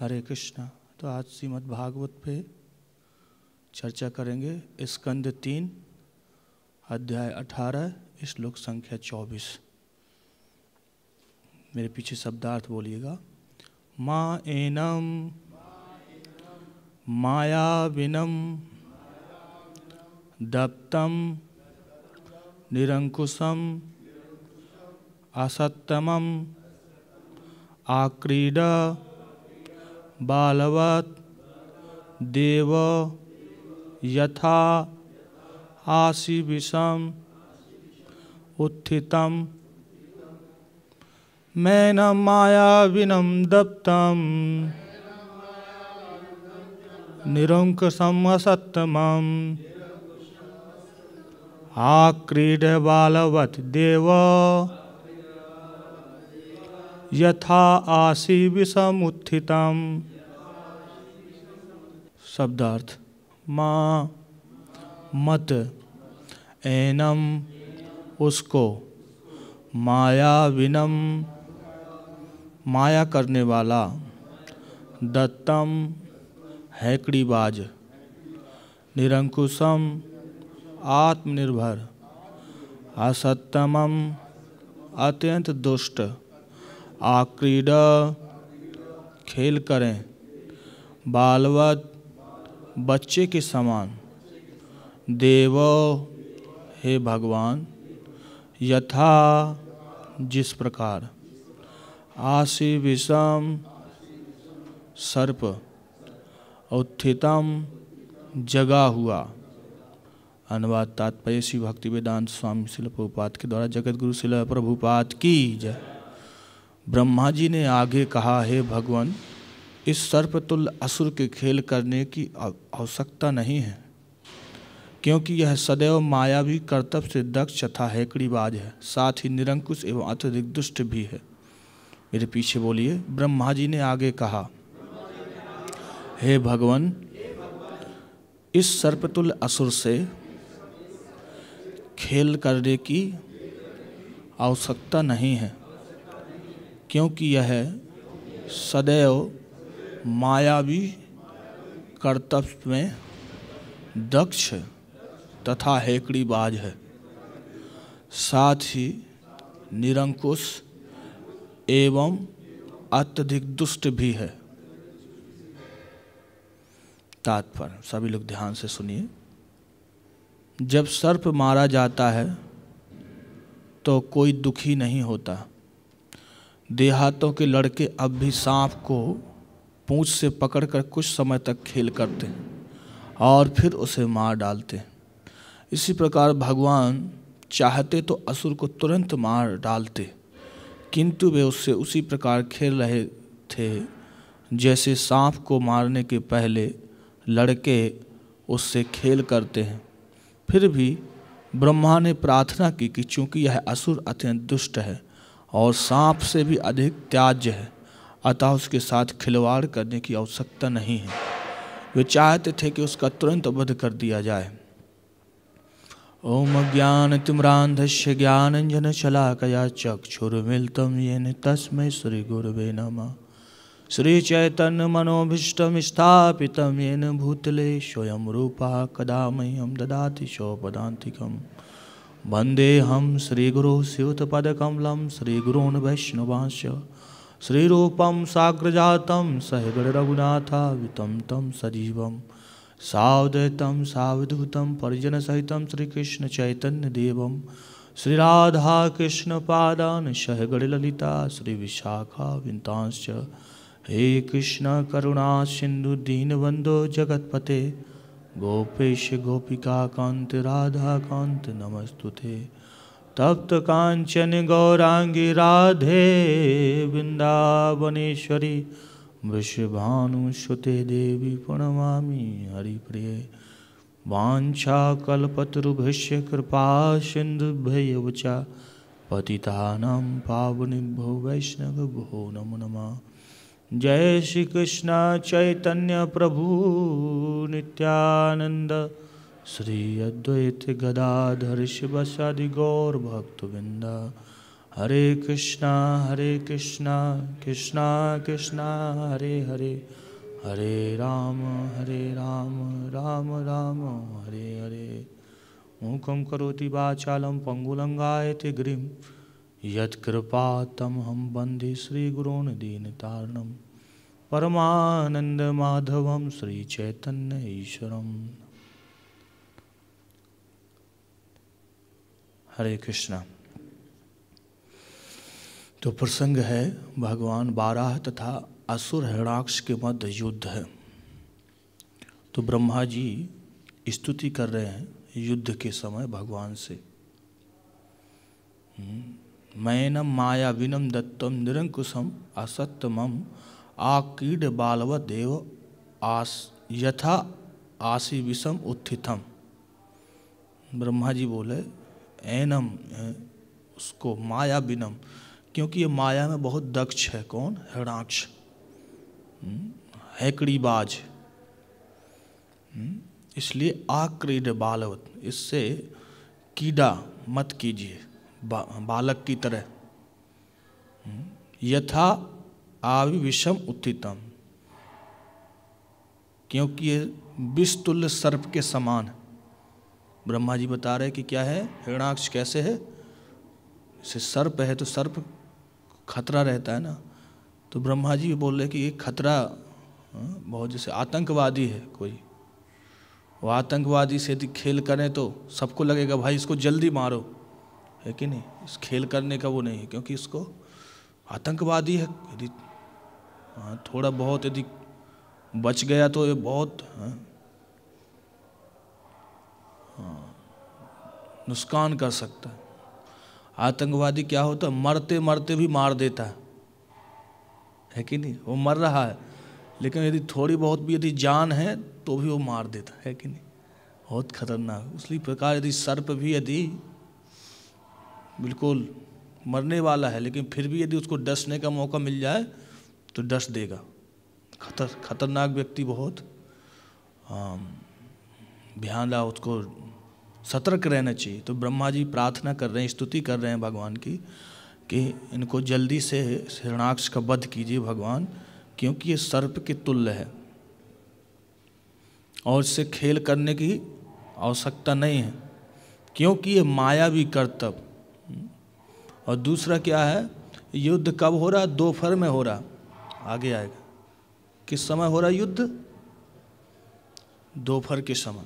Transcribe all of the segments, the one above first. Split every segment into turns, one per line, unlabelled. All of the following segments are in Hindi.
हरे कृष्णा। तो आज श्रीमद् भागवत पे चर्चा करेंगे। स्कंद 3 अध्याय 18 श्लोक संख्या 24। मेरे पीछे शब्दार्थ बोलिएगा। माँ एनम मायाविनम दप्तम निरंकुशम असत्तमम आक्रीड बालवत देव यथा आसी विषम उत्थितम मैं न मायाविनम दप्तम निरंकुशम असत्तमम आक्रीड बालवत देव यथा आसी विषम उत्थितम। शब्दार्थ। माँ मत एनम उसको मायाविनम माया करने वाला दत्तम हैकड़ीबाज निरंकुशम आत्मनिर्भर असत्तमम अत्यंत दुष्ट आक्रीड खेल करें बालवत बच्चे के समान देव हे भगवान यथा जिस प्रकार आसी विषम सर्प उत्थितम जगा हुआ। अनुवाद तात्पर्य श्री भक्ति वेदांत स्वामी शिल प्रभुपाद के द्वारा जगत गुरु शिल प्रभुपाद की जय। ब्रह्मा जी ने आगे कहा, हे भगवान इस सर्पतुल्य असुर के खेल करने की आवश्यकता नहीं है, क्योंकि यह सदैव मायावी कर्तव्य से दक्ष तथा हैकड़ीबाज है, साथ ही निरंकुश एवं अत्यधिक दुष्ट भी है। मेरे पीछे बोलिए। ब्रह्मा जी ने आगे कहा, हे भगवान इस सर्पतुल्य असुर से खेल करने की आवश्यकता नहीं है, क्योंकि यह सदैव मायावी कर्तव्य में दक्ष तथा हैकड़ीबाज है, साथ ही निरंकुश एवं अत्यधिक दुष्ट भी है। तात्पर्य सभी लोग ध्यान से सुनिए। जब सर्प मारा जाता है तो कोई दुखी नहीं होता। देहातों के लड़के अब भी सांप को पूंछ से पकड़कर कुछ समय तक खेल करते हैं और फिर उसे मार डालते हैं। इसी प्रकार भगवान चाहते तो असुर को तुरंत मार डालते, किंतु वे उससे उसी प्रकार खेल रहे थे जैसे सांप को मारने के पहले लड़के उससे खेल करते हैं। फिर भी ब्रह्मा ने प्रार्थना की कि चूंकि यह असुर अत्यंत दुष्ट है और सांप से भी अधिक त्याज्य है, अतः उसके साथ खिलवाड़ करने की आवश्यकता नहीं है। वे चाहते थे कि उसका तुरंत वध कर दिया जाए। ओम ज्ञानतिम्रान्धस्य ज्ञानाञ्जनशलाकया चक्षुरुन्मीलितं येन तस्मै श्रीगुरवे नमः। श्रीचैतन्यमनोभीष्टं स्थापितं येन भूतले स्वयं रूपः कदा मह्यं ददाति स्वपदान्तिकम्। वन्देऽहं श्रीगुरो शिवतपदकमलं श्रीगुरून् वैष्णवांश्च श्रीरूपं साग्रजातं सहगणरघुनाथावितं तं सजीवं सावधूतं सावधूतं परिजनसहितं श्रीकृष्णचैतन्यदेवं श्रीराधाकृष्णपादान् सहगणललिता श्रीविशाखाविन्तांश्च। हे कृष्ण करुणा सिन्धु दीनबन्धो जगत्पते गोपेश गोपिकान्त राधाकान्त नमस्तुते। तप्त कांचन गौरांगी राधे वृंदावनेश्वरी वृषभानुसुते देवी प्रणमामि हरिप्रिये। वाञ्छाकल्पतरुभ्यश्च कृपा सिन्धुभ्यैव च पतितानां पावनेभ्यो वैष्णवेभ्यो नमो नमः। जय श्री कृष्ण चैतन्य प्रभु नित्यानंद श्री अद्वैत गदाधर शिवसादि गौर भक्तवृंद। हरे कृष्णा कृष्णा कृष्णा हरे हरे, हरे राम राम राम हरे हरे। मूकं करोति वाचालं पंगुलंगायते गिरिं, यत्कृपातमहं वन्दे श्रीगुरून् दीनतारिणं, परमानन्दमाधवं श्रीचैतन्य ईश्वरम्। हरे कृष्णा। तो प्रसंग है भगवान बाराह तथा असुर हिरण्याक्ष के मध्य युद्ध है। तो ब्रह्मा जी स्तुति कर रहे हैं युद्ध के समय भगवान से। मैनम माया विनम दत्तम निरंकुशम असत्यमम आकीड बालव देव आस यथा आसी विषम उत्थितम। ब्रह्मा जी बोले एनम उसको माया विनम, क्योंकि ये माया में बहुत दक्ष है। कौन? हिरण्याक्ष, हैकड़ीबाज। इसलिए आक्रीड बालवत, इससे कीड़ा मत कीजिए, बालक की तरह। यथा आवि विषम उत्थितम, क्योंकि ये विषतुल्य सर्प के समान। ब्रह्मा जी बता रहे कि क्या है, हिरण्याक्ष कैसे है। जैसे सर्प है तो सर्प खतरा रहता है ना, तो ब्रह्मा जी बोल रहे कि ये खतरा बहुत, जैसे आतंकवादी है कोई, वो आतंकवादी से यदि खेल करें तो सबको लगेगा भाई इसको जल्दी मारो, है कि नहीं। इस खेल करने का वो नहीं है, क्योंकि इसको आतंकवादी है। यदि थोड़ा बहुत यदि बच गया तो ये बहुत नुकसान कर सकता है। आतंकवादी क्या होता है, मरते मरते भी मार देता है कि नहीं। वो मर रहा है लेकिन यदि थोड़ी बहुत भी यदि जान है तो भी वो मार देता है कि नहीं। बहुत खतरनाक। उसी प्रकार यदि सर्प भी यदि बिल्कुल मरने वाला है लेकिन फिर भी यदि उसको डसने का मौका मिल जाए तो डस देगा। खतरनाक व्यक्ति बहुत ध्यान रहा, उसको सतर्क रहना चाहिए। तो ब्रह्मा जी प्रार्थना कर रहे हैं, स्तुति कर रहे हैं भगवान की कि इनको जल्दी से हिरण्याक्ष का वध कीजिए भगवान, क्योंकि ये सर्प के तुल्य है और इससे खेल करने की आवश्यकता नहीं है, क्योंकि ये मायावी कर्तव्य। और दूसरा क्या है, युद्ध कब हो रहा? दोपहर में हो रहा। आगे आएगा किस समय हो रहा युद्ध? दोपहर के समय।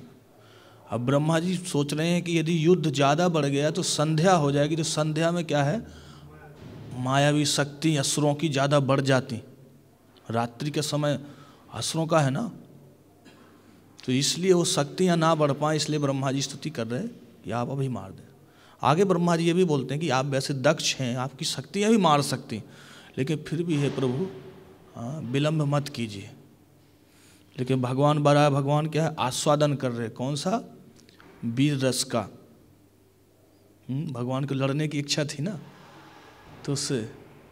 अब ब्रह्मा जी सोच रहे हैं कि यदि युद्ध ज़्यादा बढ़ गया तो संध्या हो जाएगी, तो संध्या में क्या है, मायावी शक्ति असुरों की ज़्यादा बढ़ जाती। रात्रि के समय असुरों का है ना, तो इसलिए वो शक्तियाँ ना बढ़ पाएँ, इसलिए ब्रह्मा जी स्तुति कर रहे हैं कि आप अभी मार दें। आगे ब्रह्मा जी ये भी बोलते हैं कि आप वैसे दक्ष हैं, आपकी शक्तियाँ भी मार सकती, लेकिन फिर भी है प्रभु विलम्ब मत कीजिए। लेकिन भगवान बड़ा, भगवान क्या है, आस्वादन कर रहे। कौन सा? वीर रस का। भगवान को लड़ने की इच्छा थी ना, तो उससे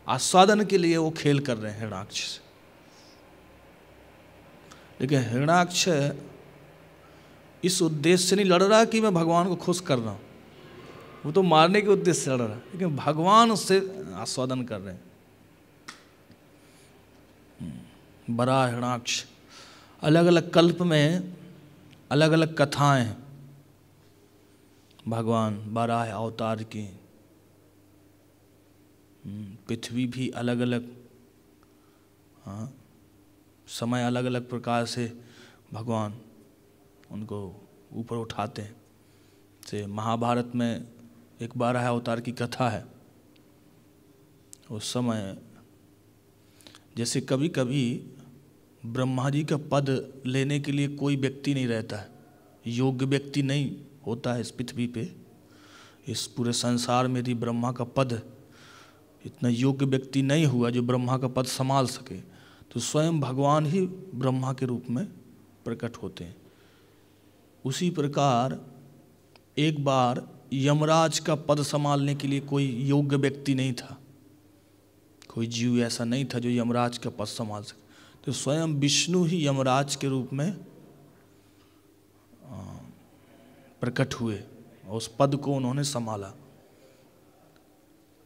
आस्वादन के लिए वो खेल कर रहे हैं हिरण्याक्ष से। लेकिन हिरण्याक्ष इस उद्देश्य से नहीं लड़ रहा कि मैं भगवान को खुश कर रहा हूँ, वो तो मारने के उद्देश्य से लड़ रहा है, लेकिन भगवान उससे आस्वादन कर रहे हैं। बड़ा हिरण्याक्ष, अलग अलग कल्प में अलग अलग कथाएं हैं भगवान बाराह अवतार की। पृथ्वी भी अलग अलग समय अलग अलग प्रकार से भगवान उनको ऊपर उठाते हैं। से महाभारत में एक बाराह अवतार की कथा है। उस समय जैसे कभी कभी ब्रह्मा जी का पद लेने के लिए कोई व्यक्ति नहीं रहता है, योग्य व्यक्ति नहीं होता है इस पृथ्वी पे। इस पूरे संसार में यदि ब्रह्मा का पद, इतना योग्य व्यक्ति नहीं हुआ जो ब्रह्मा का पद संभाल सके, तो स्वयं भगवान ही ब्रह्मा के रूप में प्रकट होते हैं। उसी प्रकार एक बार यमराज का पद संभालने के लिए कोई योग्य व्यक्ति नहीं था, कोई जीव ऐसा नहीं था जो यमराज का पद संभाल सके, तो स्वयं विष्णु ही यमराज के रूप में प्रकट हुए और उस पद को उन्होंने संभाला।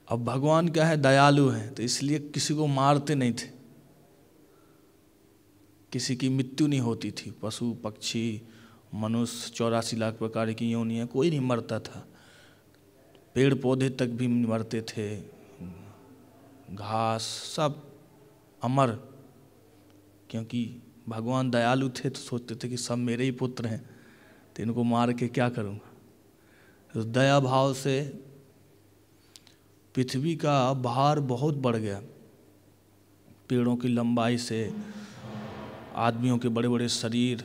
अब भगवान क्या है, दयालु हैं, तो इसलिए किसी को मारते नहीं थे, किसी की मृत्यु नहीं होती थी। पशु पक्षी मनुष्य 84 लाख प्रकार की योनियाँ, कोई नहीं मरता था। पेड़ पौधे तक भी मरते थे, घास सब अमर, क्योंकि भगवान दयालु थे तो सोचते थे कि सब मेरे ही पुत्र हैं, तो इनको मार के क्या करूँगा। तो दया भाव से पृथ्वी का भार बहुत बढ़ गया। पेड़ों की लंबाई से, आदमियों के बड़े बड़े शरीर,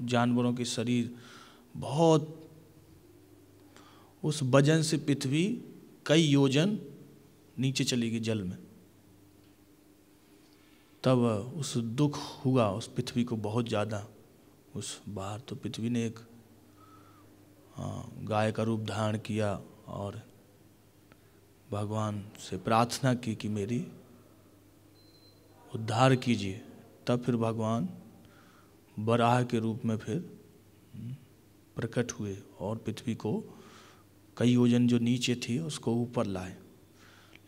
जानवरों के शरीर, बहुत, उस वजन से पृथ्वी कई योजन नीचे चली गई जल में। तब उस दुख हुआ उस पृथ्वी को बहुत ज़्यादा। उस बार तो पृथ्वी ने एक गाय का रूप धारण किया और भगवान से प्रार्थना की कि मेरी उद्धार कीजिए। तब फिर भगवान वराह के रूप में फिर प्रकट हुए और पृथ्वी को कई योजन जो नीचे थी उसको ऊपर लाए।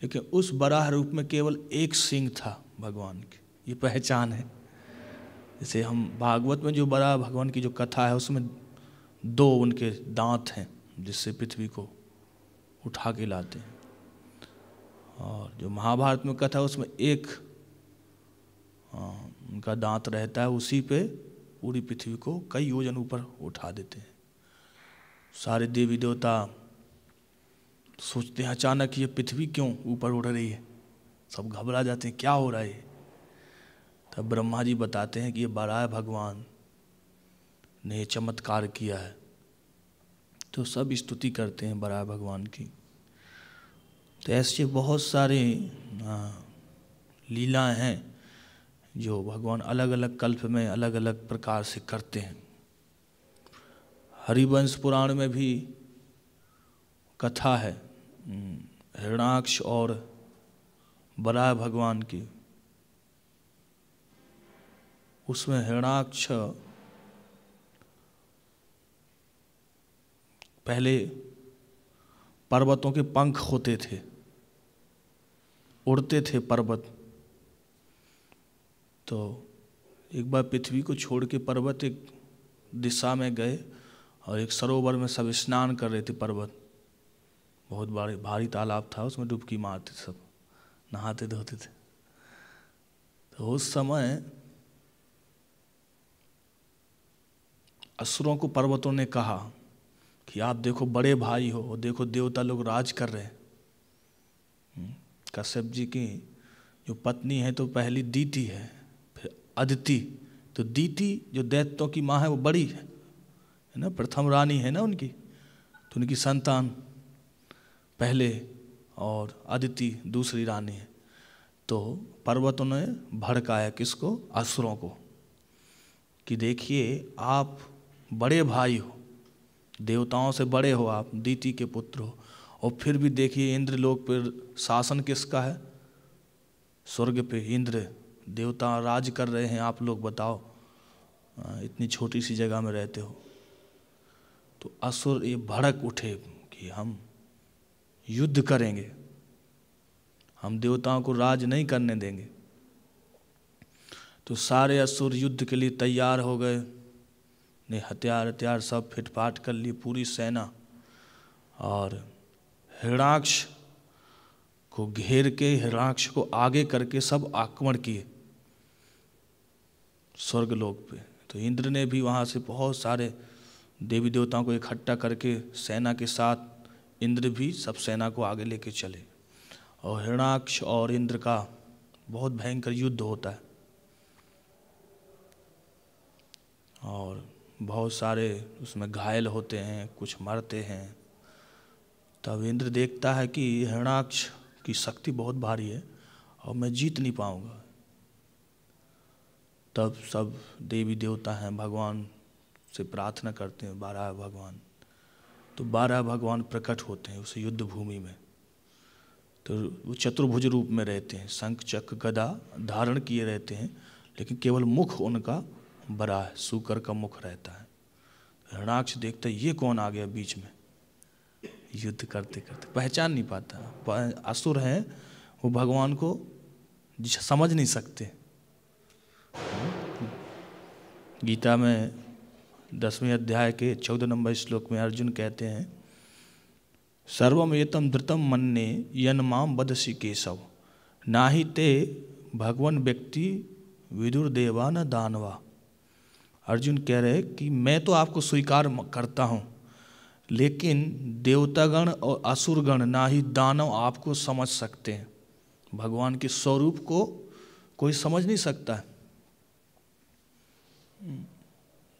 लेकिन उस वराह रूप में केवल एक सिंह था भगवान की, ये पहचान है। जैसे हम भागवत में जो वराह भगवान की जो कथा है उसमें 2 उनके दांत हैं जिससे पृथ्वी को उठा के लाते हैं, और जो महाभारत में कथा है उसमें एक उनका दांत रहता है, उसी पे पूरी पृथ्वी को कई योजन ऊपर उठा देते हैं। सारे देवी देवता सोचते हैं अचानक ये पृथ्वी क्यों ऊपर उड़ रही है, सब घबरा जाते हैं क्या हो रहा है। तब ब्रह्मा जी बताते हैं कि ये वराह भगवान ने ये चमत्कार किया है। तो सब स्तुति करते हैं वराह भगवान की। तो ऐसे बहुत सारे लीलाएं हैं जो भगवान अलग अलग कल्प में अलग अलग प्रकार से करते हैं। हरिवंश पुराण में भी कथा है हिरण्याक्ष और वराह भगवान की। उसमें हिरण्याक्ष पहले पर्वतों के पंख होते थे, उड़ते थे पर्वत। तो एक बार पृथ्वी को छोड़ के पर्वत एक दिशा में गए और एक सरोवर में सब स्नान कर रहे थे। पर्वत बहुत भारी तालाब था, उसमें डुबकी मारते सब, नहाते धोते थे। तो उस समय असुरों को पर्वतों ने कहा कि आप देखो बड़े भाई हो, देखो देवता लोग राज कर रहे हैं। कश्यप जी की जो पत्नी है तो पहली दीति है, फिर अदिति। तो दीति जो दैत्यों की माँ है वो बड़ी है ना, प्रथम रानी है ना उनकी, तो उनकी संतान पहले और अदिति दूसरी रानी है। तो पर्वतों ने भड़काया किसको, असुरों को, कि देखिए आप बड़े भाई हो, देवताओं से बड़े हो, आप दीति के पुत्र हो, और फिर भी देखिए इंद्रलोक पर शासन किसका है, स्वर्ग पे इंद्र देवता राज कर रहे हैं, आप लोग बताओ इतनी छोटी सी जगह में रहते हो। तो असुर ये भड़क उठे कि हम युद्ध करेंगे, हम देवताओं को राज नहीं करने देंगे। तो सारे असुर युद्ध के लिए तैयार हो गए, ने हथियार सब फिटफाट कर लिए, पूरी सेना, और हिरण्याक्ष को घेर के, हिरण्याक्ष को आगे करके सब आक्रमण किए स्वर्गलोक पे। तो इंद्र ने भी वहाँ से बहुत सारे देवी देवताओं को इकट्ठा करके सेना के साथ इंद्र भी सब सेना को आगे लेके चले, और हिरण्याक्ष और इंद्र का बहुत भयंकर युद्ध होता है, और बहुत सारे उसमें घायल होते हैं, कुछ मरते हैं। तब इंद्र देखता है कि हिरण्याक्ष की शक्ति बहुत भारी है और मैं जीत नहीं पाऊंगा। तब सब देवी देवता हैं भगवान से प्रार्थना करते हैं, 12 भगवान। तो 12 भगवान प्रकट होते हैं उस युद्ध भूमि में। तो वो चतुर्भुज रूप में रहते हैं, शंख चक्र गदा धारण किए रहते हैं, लेकिन केवल मुख उनका बड़ा है, सूकर का मुख रहता है। हिरण्याक्ष देखता है ये कौन आ गया बीच में, युद्ध करते करते पहचान नहीं पाता। असुर हैं, वो भगवान को समझ नहीं सकते। गीता में 10वें अध्याय के 14 नंबर श्लोक में अर्जुन कहते हैं, सर्वम एतम धृतम मन्ये यन माम वदसि केशव नाहि ते भगवन व्यक्ति विदुर देवा न दानवा। अर्जुन कह रहे कि मैं तो आपको स्वीकार करता हूँ, लेकिन देवतागण और असुरगण ना ही दानव आपको समझ सकते हैं। भगवान के स्वरूप को कोई समझ नहीं सकता है।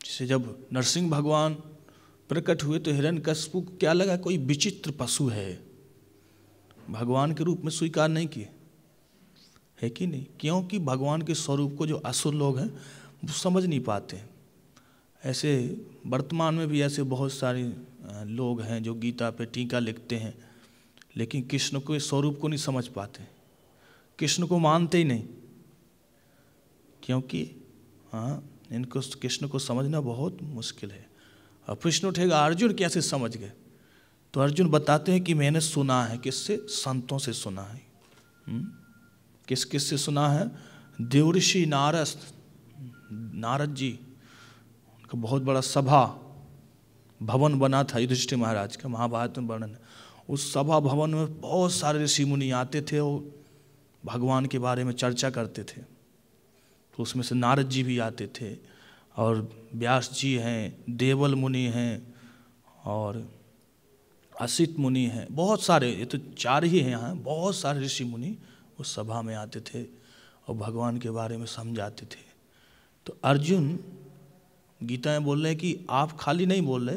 जैसे जब नरसिंह भगवान प्रकट हुए तो हिरण्यकशिपु को क्या लगा, कोई विचित्र पशु है, भगवान के रूप में स्वीकार नहीं किए, है कि नहीं? क्योंकि भगवान के स्वरूप को जो असुर लोग हैं वो समझ नहीं पाते। ऐसे वर्तमान में भी ऐसे बहुत सारे लोग हैं जो गीता पे टीका लिखते हैं, लेकिन कृष्ण के स्वरूप को नहीं समझ पाते, कृष्ण को मानते ही नहीं, क्योंकि इनको कृष्ण को समझना बहुत मुश्किल है। अब प्रश्न उठेगा अर्जुन कैसे समझ गए? तो अर्जुन बताते हैं कि मैंने सुना है। किससे? संतों से सुना है। किस से सुना है? देवऋषि नारद जी, उनका बहुत बड़ा सभा भवन बना था युधिष्ठिर महाराज का, महाभारत में वर्णन है। उस सभा भवन में बहुत सारे ऋषि मुनि आते थे, वो भगवान के बारे में चर्चा करते थे। तो उसमें से नारद जी भी आते थे, और व्यास जी हैं, देवल मुनि हैं, और असित मुनि हैं, बहुत सारे, ये तो 4 ही हैं यहाँ, बहुत सारे ऋषि मुनि उस सभा में आते थे और भगवान के बारे में समझाते थे। तो अर्जुन गीता में बोल रहे हैं कि आप खाली नहीं बोल रहे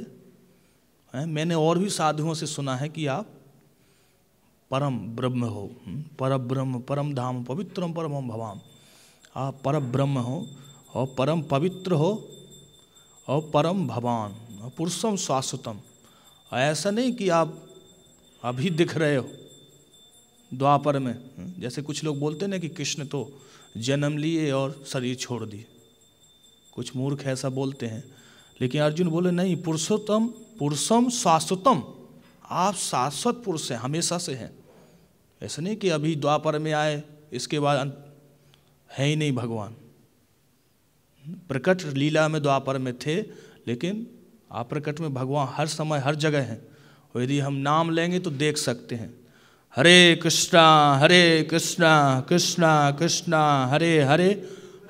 हैं, मैंने और भी साधुओं से सुना है कि आप परम ब्रह्म हो, पर ब्रह्म परम धाम पवित्रम परमम भवाम। आप परम ब्रह्म हो और परम पवित्र हो और परम भवान और पुरुषम शाश्वतम। ऐसा नहीं कि आप अभी दिख रहे हो द्वापर में, जैसे कुछ लोग बोलते हैं ना कि कृष्ण तो जन्म लिए और शरीर छोड़ दिए, कुछ मूर्ख ऐसा बोलते हैं। लेकिन अर्जुन बोले नहीं, पुरुषोत्तम पुरुषम शाश्वतम, आप शाश्वत पुरुष हैं, हमेशा से हैं। ऐसा नहीं कि अभी द्वापर में आए इसके बाद है ही नहीं भगवान। प्रकट लीला में द्वापर में थे, लेकिन आप प्रकट में भगवान हर समय हर जगह हैं। और यदि हम नाम लेंगे तो देख सकते हैं, हरे कृष्णा कृष्णा कृष्णा हरे हरे,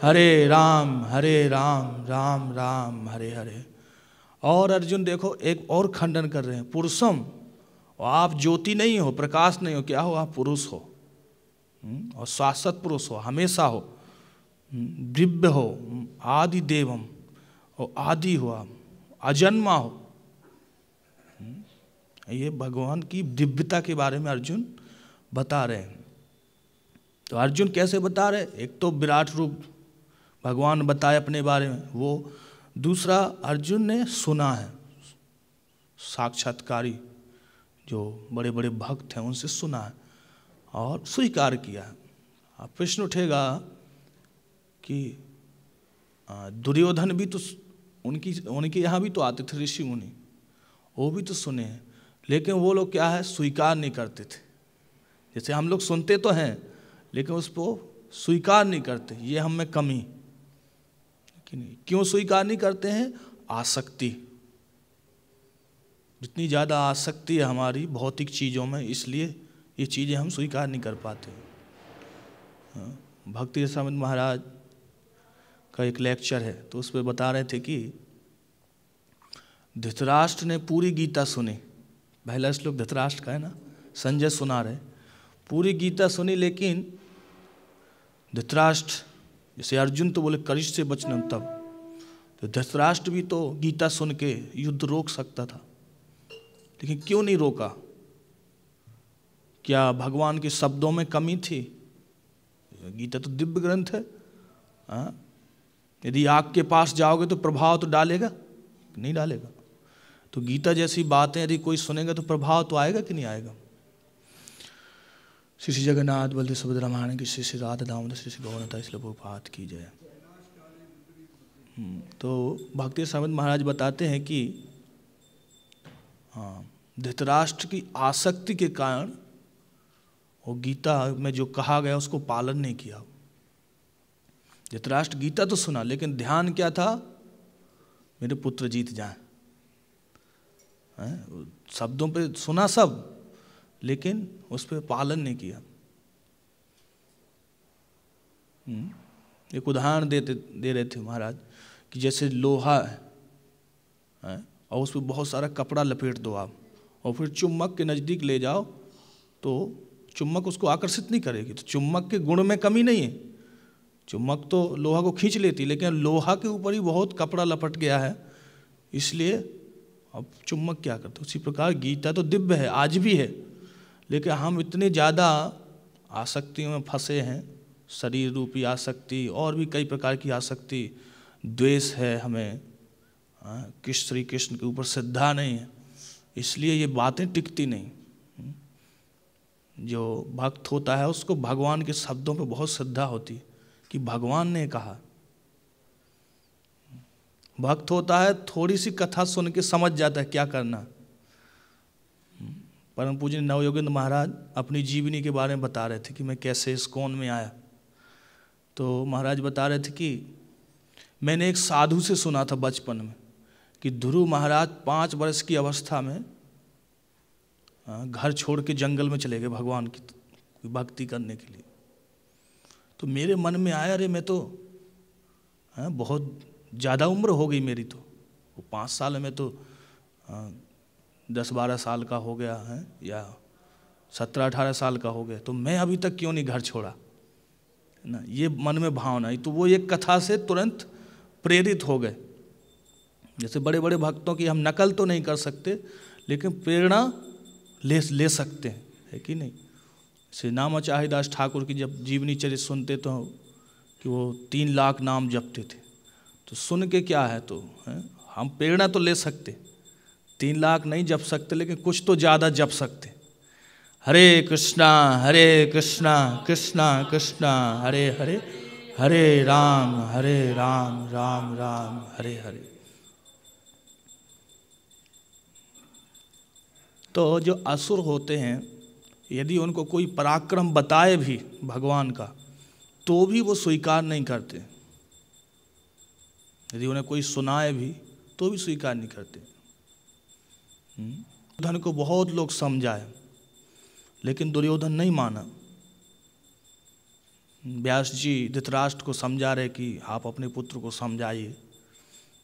हरे राम राम राम हरे हरे। और अर्जुन देखो एक और खंडन कर रहे हैं, पुरुषम, और आप ज्योति नहीं हो, प्रकाश नहीं हो, क्या हो? आप पुरुष हो, और शाश्वत पुरुष हो, हमेशा हो, दिव्य हो, आदि देवम, और आदि हो, आप अजन्मा हो। ये भगवान की दिव्यता के बारे में अर्जुन बता रहे हैं। तो अर्जुन कैसे बता रहे? एक तो विराट रूप भगवान बताए अपने बारे में, वो दूसरा अर्जुन ने सुना है, साक्षात्कारी जो बड़े बड़े भक्त हैं उनसे सुना है और स्वीकार किया है। अब प्रश्न उठेगा कि दुर्योधन भी तो उनके यहाँ भी तो आते थे ऋषि मुनि, वो भी तो सुने हैं, लेकिन वो लोग क्या है, स्वीकार नहीं करते थे। जैसे हम लोग सुनते तो हैं लेकिन उसको स्वीकार नहीं करते, ये हम में कमी। क्यों स्वीकार नहीं करते हैं? आसक्ति, जितनी ज़्यादा आसक्ति है हमारी भौतिक चीज़ों में, इसलिए ये चीज़ें हम स्वीकार नहीं कर पाते। भक्ति रसानंद महाराज का एक लेक्चर है, तो उस पर बता रहे थे कि धृतराष्ट्र ने पूरी गीता सुनी। पहला श्लोक धृतराष्ट्र का है ना, संजय सुना रहे, पूरी गीता सुनी, लेकिन धृतराष्ट्र, जैसे अर्जुन तो बोले करिष्ठ से बचना, तब तो धृतराष्ट्र भी तो गीता सुन के युद्ध रोक सकता था, लेकिन क्यों नहीं रोका? क्या भगवान के शब्दों में कमी थी? गीता तो दिव्य ग्रंथ है। यदि आग के पास जाओगे तो प्रभाव तो डालेगा? नहीं डालेगा। तो गीता जैसी बातें यदि कोई सुनेगा तो प्रभाव तो आएगा कि नहीं आएगा? श्री जगन्नाथ बलदेव सुभद्रा रामायण की, श्री राधा दामोदर, श्री गौरता, इसलिए प्रभात की जय। तो भक्ति रसानंद महाराज बताते हैं कि धृतराष्ट्र की आसक्ति के कारण वो गीता में जो कहा गया उसको पालन नहीं किया। धृतराष्ट्र गीता तो सुना, लेकिन ध्यान क्या था, मेरे पुत्र जीत जाएं। शब्दों पे सुना सब, लेकिन उस पर पालन नहीं किया। एक उदाहरण दे रहे थे महाराज कि जैसे लोहा है और उस पर बहुत सारा कपड़ा लपेट दो आप, और फिर चुम्बक के नज़दीक ले जाओ तो चुम्बक उसको आकर्षित नहीं करेगी। तो चुम्बक के गुण में कमी नहीं है, चुम्बक तो लोहा को खींच लेती, लेकिन लोहा के ऊपर ही बहुत कपड़ा लपट गया है, इसलिए अब चुम्बक क्या करते। उसी प्रकार गीता तो दिव्य है, आज भी है, लेकिन हम इतने ज़्यादा आसक्तियों में फंसे हैं, शरीर रूपी आसक्ति और भी कई प्रकार की आसक्ति, द्वेष है हमें, श्री कृष्ण के ऊपर श्रद्धा नहीं है, इसलिए ये बातें टिकती नहीं। जो भक्त होता है उसको भगवान के शब्दों पे बहुत श्रद्धा होती है कि भगवान ने कहा। भक्त होता है थोड़ी सी कथा सुन के समझ जाता है क्या करना। परम पूज्य नवयोगेंद्र महाराज अपनी जीवनी के बारे में बता रहे थे कि मैं कैसे इस्कॉन में आया। तो महाराज बता रहे थे कि मैंने एक साधु से सुना था बचपन में कि ध्रुव महाराज 5 वर्ष की अवस्था में घर छोड़ के जंगल में चले गए भगवान की भक्ति करने के लिए। तो मेरे मन में आया, अरे मैं तो बहुत ज़्यादा उम्र हो गई मेरी, तो वो 5 साल में तो 10-12 साल का हो गया है या 17-18 साल का हो गया, तो मैं अभी तक क्यों नहीं घर छोड़ा ना, ये मन में भावना आई। तो वो एक कथा से तुरंत प्रेरित हो गए। जैसे बड़े बड़े भक्तों की हम नकल तो नहीं कर सकते, लेकिन प्रेरणा ले सकते हैं, है कि नहीं। श्री नामाचार्यदास ठाकुर की जब जीवनी चरित्र सुनते तो कि वो 3 लाख नाम जपते थे, तो सुन के क्या है, तो हम प्रेरणा तो ले सकते, 3 लाख नहीं जप सकते, लेकिन कुछ तो ज़्यादा जप सकते। हरे कृष्णा कृष्णा कृष्णा हरे हरे, हरे राम राम राम हरे हरे। तो जो असुर होते हैं, यदि उनको कोई पराक्रम बताए भी भगवान का, तो भी वो स्वीकार नहीं करते। यदि उन्हें कोई सुनाए भी तो भी स्वीकार नहीं करते। दुर्योधन को बहुत लोग समझाए, लेकिन दुर्योधन नहीं माना। व्यास जी धृतराष्ट्र को समझा रहे कि आप अपने पुत्र को समझाइए,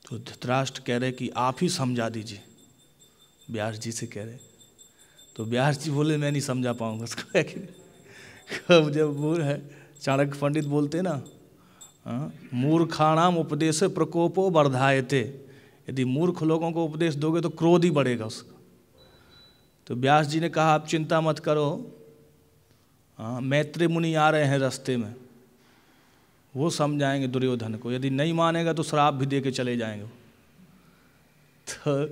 तो धृतराष्ट्र कह रहे कि आप ही समझा दीजिए, व्यास जी से कह रहे। तो व्यास जी बोले मैं नहीं समझा पाऊंगा उसको। जब मूर्ख है, चाणक्य पंडित बोलते ना, मूर्खाणाम उपदेश प्रकोपो वर्धायते, यदि मूर्ख लोगों को उपदेश दोगे तो क्रोध ही बढ़ेगा उसका। तो व्यास जी ने कहा आप चिंता मत करो, मैत्री मुनि आ रहे हैं रास्ते में, वो समझाएंगे दुर्योधन को, यदि नहीं मानेगा तो श्राप भी दे के चले जाएंगे। तो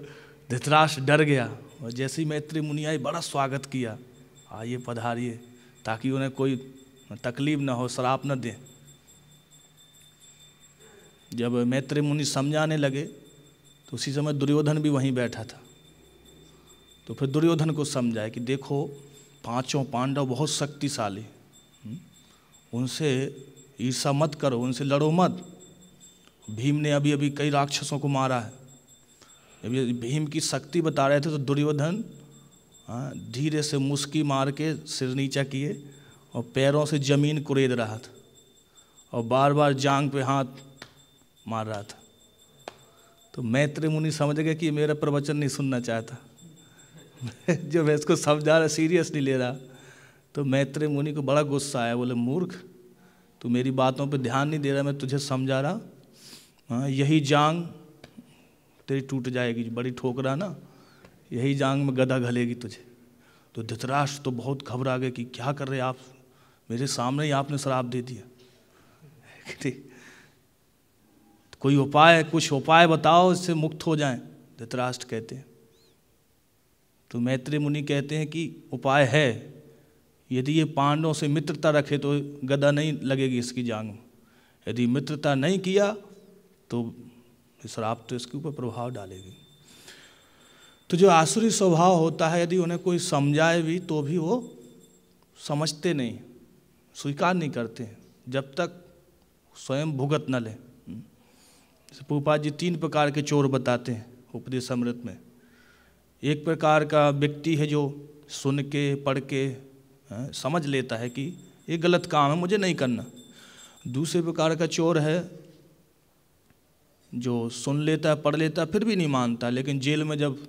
धृतराष्ट्र डर गया, और जैसे ही मैत्री मुनि आए बड़ा स्वागत किया, आइए पधारिए, ताकि उन्हें कोई तकलीफ ना हो, श्राप न दें। जब मैत्री मुनि समझाने लगे तो उसी समय दुर्योधन भी वहीं बैठा था। तो फिर दुर्योधन को समझाया कि देखो 5 पांडव बहुत शक्तिशाली, उनसे ईर्षा मत करो, उनसे लड़ो मत। भीम ने अभी अभी कई राक्षसों को मारा है। जब ये भीम की शक्ति बता रहे थे तो दुर्योधन धीरे से मुस्की मार के सिर नीचा किए और पैरों से जमीन कुरेद रहा था और बार बार जांग पे हाथ मार रहा था। तो मैत्री मुनि समझ गए कि ये मेरा प्रवचन नहीं सुनना चाहता, जो मैं इसको समझा रहा सीरियस नहीं ले रहा। तो मैत्री मुनि को बड़ा गुस्सा आया, बोले मूर्ख तू मेरी बातों पे ध्यान नहीं दे रहा, मैं तुझे समझा रहा, यही जांग तेरी टूट जाएगी, बड़ी ठोकरा ना, यही जांग में गदा घलेगी तुझे। तो धृतराष्ट्र तो बहुत घबरा गए कि क्या कर रहे आप, मेरे सामने ही आपने श्राप दे दिया। कोई उपाय, कुछ उपाय बताओ इससे मुक्त हो जाएं, धृतराष्ट्र कहते हैं। तो मैत्री मुनि कहते हैं कि उपाय है, यदि ये पांडवों से मित्रता रखे तो गदा नहीं लगेगी इसकी जांग में, यदि मित्रता नहीं किया तो श्राप तो इसके ऊपर प्रभाव डालेगी। तो जो आसुरी स्वभाव होता है, यदि उन्हें कोई समझाए भी तो भी वो समझते नहीं, स्वीकार नहीं करते जब तक स्वयं भुगत न लें। प्रभुपाद जी 3 प्रकार के चोर बताते हैं उपदेश अमृत में। एक प्रकार का व्यक्ति है जो सुन के पढ़ के समझ लेता है कि ये गलत काम है, मुझे नहीं करना। दूसरे प्रकार का चोर है जो सुन लेता है, पढ़ लेता है, फिर भी नहीं मानता, लेकिन जेल में जब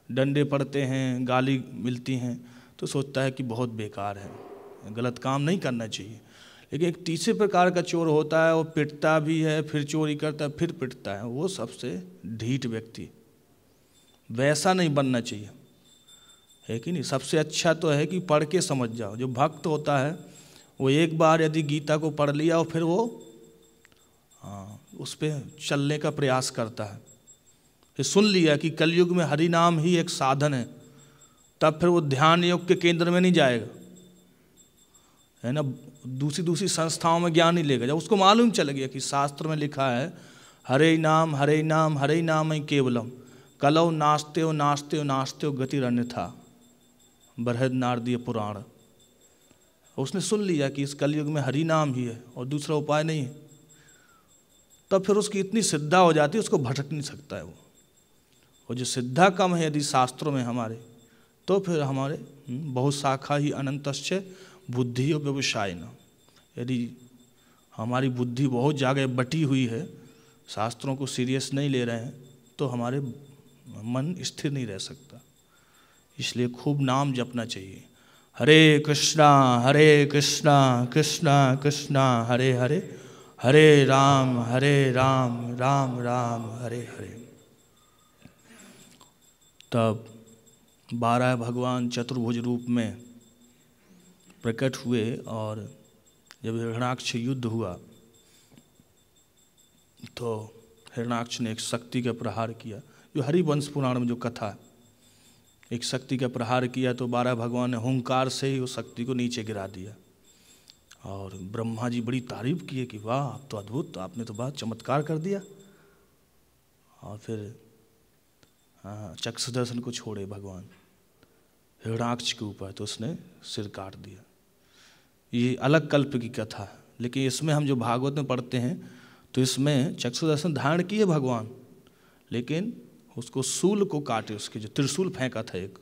डंडे पड़ते हैं, गाली मिलती हैं, तो सोचता है कि बहुत बेकार है, गलत काम नहीं करना चाहिए। लेकिन एक तीसरे प्रकार का चोर होता है, वो पिटता भी है, फिर चोरी करता है, फिर पिटता है, वो सबसे ढीठ व्यक्ति। वैसा नहीं बनना चाहिए, है कि नहीं। सबसे अच्छा तो है कि पढ़ के समझ जाओ। जो भक्त होता है वो एक बार यदि गीता को पढ़ लिया और फिर वो उस पर चलने का प्रयास करता है, फिर सुन लिया कि कलयुग में हरि नाम ही एक साधन है, तब फिर वो ध्यान योग के केंद्र में नहीं जाएगा, है ना, दूसरी संस्थाओं में ज्ञान नहीं लेगा। जब उसको मालूम चल गया कि शास्त्र में लिखा है हरे नाम हरे नाम हरे नाम ही केवलम, कलौ नास्त्यो नास्त्यो नास्त्यो गतिरन्यथा, बृहद नारदीय पुराण। उसने सुन लिया कि इस कलयुग में हरि नाम ही है और दूसरा उपाय नहीं है, तब फिर उसकी इतनी श्रद्धा हो जाती है उसको भटक नहीं सकता है वो। और जो श्रद्धा कम है यदि शास्त्रों में हमारे, तो फिर हमारे बहुत शाखा ही अनंतश्च बुद्धि और व्यवसाय न। यदि हमारी बुद्धि बहुत जगह बटी हुई है, शास्त्रों को सीरियस नहीं ले रहे हैं, तो हमारे मन स्थिर नहीं रह सकता। इसलिए खूब नाम जपना चाहिए। हरे कृष्णा कृष्णा कृष्णा हरे हरे, हरे राम राम राम हरे हरे। तब 12 भगवान चतुर्भुज रूप में प्रकट हुए और जब हिरण्याक्ष युद्ध हुआ तो हिरण्याक्ष ने एक शक्ति का प्रहार किया। जो हरिवंश पुराण में जो कथा है, एक शक्ति का प्रहार किया तो 12 भगवान ने हुंकार से ही उस शक्ति को नीचे गिरा दिया। और ब्रह्मा जी बड़ी तारीफ किए कि वाह, आप तो अद्भुत, आपने तो बहुत चमत्कार कर दिया। और फिर चक्षुदर्शन को छोड़े भगवान हिरण्याक्ष के ऊपर, तो उसने सिर काट दिया। ये अलग कल्प की कथा है, लेकिन इसमें हम जो भागवत में पढ़ते हैं तो इसमें चक्षुदर्शन धारण किए भगवान, लेकिन उसको शूल को काटे, उसके जो त्रिशूल फेंका था एक।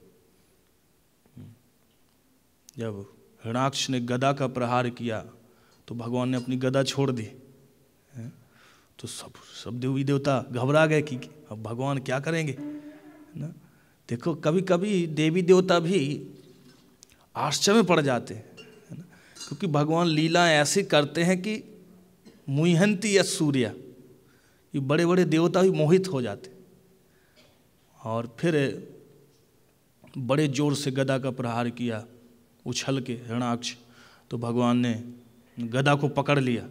जब हिरण्याक्ष ने गदा का प्रहार किया तो भगवान ने अपनी गदा छोड़ दी, तो सब देवी देवता घबरा गए कि अब भगवान क्या करेंगे ना। देखो कभी कभी देवी देवता भी आश्चर्य में पड़ जाते हैं, है ना, क्योंकि भगवान लीला ऐसी करते हैं कि मुह्यंती या सूर्य, ये बड़े बड़े देवता भी मोहित हो जाते। और फिर बड़े जोर से गदा का प्रहार किया उछल के हिरण्याक्ष, तो भगवान ने गदा को पकड़ लिया।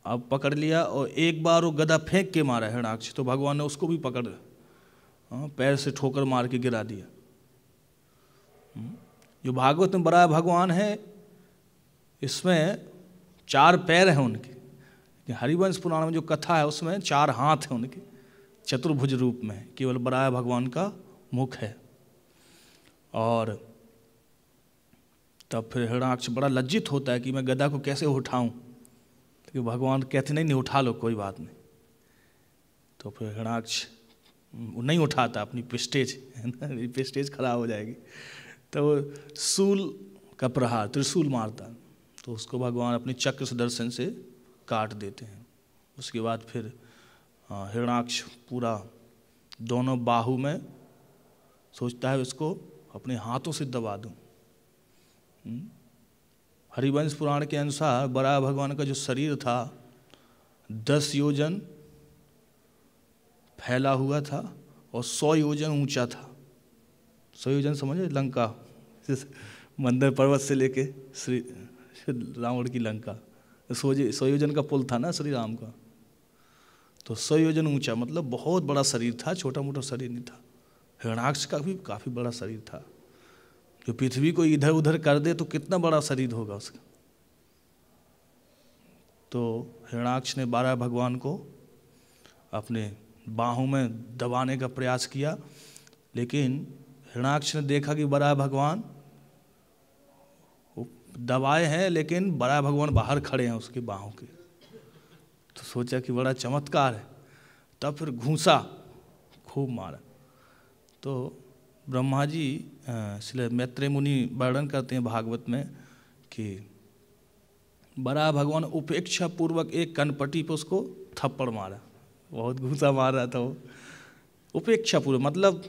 अब पकड़ लिया और एक बार वो गदा फेंक के मारा हिरण्याक्ष, तो भगवान ने उसको भी पकड़ पैर से ठोकर मार के गिरा दिया। जो भागवत में बड़ा भगवान है, इसमें 4 पैर हैं उनके। हरिवंश पुराण में जो कथा है उसमें 4 हाथ हैं उनके, चतुर्भुज रूप में, केवल बड़ा भगवान का मुख है। और तब फिर हिरण्याक्ष बड़ा लज्जित होता है कि मैं गदा को कैसे उठाऊं, तो भगवान कहते नहीं उठा लो, कोई बात नहीं। तो फिर हिरण्याक्ष नहीं उठाता, अपनी प्रेस्टेज है ना, मेरी प्रेस्टेज खराब हो जाएगी, तो शूल का प्रहार त्रिशूल मारता, तो उसको भगवान अपने चक्र सुदर्शन से काट देते हैं। उसके बाद फिर हिरण्याक्ष पूरा दोनों बाहु में सोचता है उसको अपने हाथों से दबा दूं। हरिवंश पुराण के अनुसार बड़ा भगवान का जो शरीर था 10 योजन फैला हुआ था और 100 योजन ऊंचा था। 100 योजन समझे, लंका मंदिर पर्वत से लेके श्री रावण की लंका, 100 योजन का पुल था ना श्री राम का, तो 100 योजन ऊंचा, मतलब बहुत बड़ा शरीर था, छोटा मोटा शरीर नहीं था। हिरण्याक्ष का भी काफ़ी बड़ा शरीर था। जो पृथ्वी को इधर उधर कर दे तो कितना बड़ा शरीर होगा उसका। तो हिरण्याक्ष ने 12 भगवान को अपने बाहों में दबाने का प्रयास किया, लेकिन हिरण्याक्ष ने देखा कि बड़ा भगवान दबाए हैं, लेकिन बड़ा भगवान बाहर खड़े हैं उसकी बाहों के। तो सोचा कि बड़ा चमत्कार है, तब फिर घूंसा, खूब मारा। तो ब्रह्मा जी इसलिए मैत्रेय मुनि वर्णन करते हैं भागवत में कि बड़ा भगवान उपेक्षा पूर्वक एक कनपटी पे उसको थप्पड़ मारा, बहुत घूंसा मार रहा था वो। उपेक्षा पूर्वक मतलब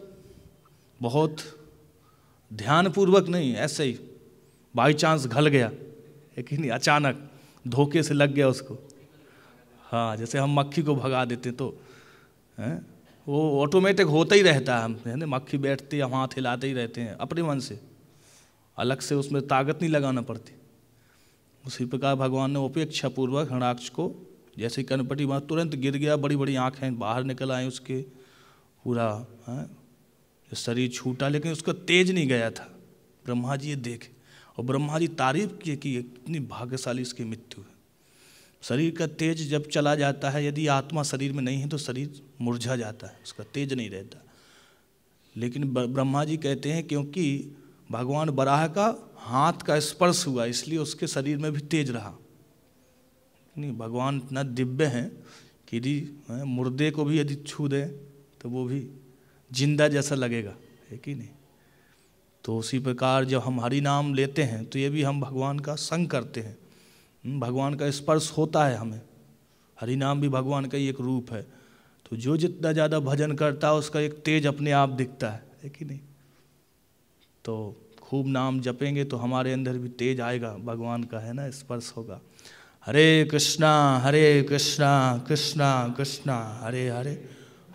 बहुत ध्यानपूर्वक नहीं, ऐसे ही बाई चांस घल गया, लेकिन अचानक धोखे से लग गया उसको। हाँ, जैसे हम मक्खी को भगा देते तो वो ऑटोमेटिक होता ही रहता है, हम है ना, मक्खी बैठती है, हम हाथ हिलाते ही रहते हैं अपने मन से, अलग से उसमें ताकत नहीं लगाना पड़ती। उसी प्रकार भगवान ने उपेक्षा पूर्वक हिरण्याक्ष को जैसे कनपटी मार, तुरंत गिर गया, बड़ी बड़ी आँखें बाहर निकल आई उसके, पूरा शरीर छूटा, लेकिन उसका तेज नहीं गया था। ब्रह्मा जी ये देखे और ब्रह्मा जी तारीफ किए कि इतनी भाग्यशाली इसकी मृत्यु है। शरीर का तेज जब चला जाता है, यदि आत्मा शरीर में नहीं है तो शरीर मुरझा जाता है, उसका तेज नहीं रहता। लेकिन ब्रह्मा जी कहते हैं क्योंकि भगवान वराह का हाथ का स्पर्श हुआ, इसलिए उसके शरीर में भी तेज रहा। नहीं, भगवान इतना दिव्य हैं कि यदि मुर्दे को भी यदि छू दे तो वो भी जिंदा जैसा लगेगा, है कि नहीं। तो उसी प्रकार जब हम हरि नाम लेते हैं तो ये भी हम भगवान का संग करते हैं, भगवान का स्पर्श होता है हमें। हरि नाम भी भगवान का ही एक रूप है। तो जो जितना ज़्यादा भजन करता है उसका एक तेज अपने आप दिखता है कि नहीं। तो खूब नाम जपेंगे तो हमारे अंदर भी तेज आएगा, भगवान का है ना स्पर्श होगा। हरे कृष्णा कृष्णा कृष्णा हरे हरे,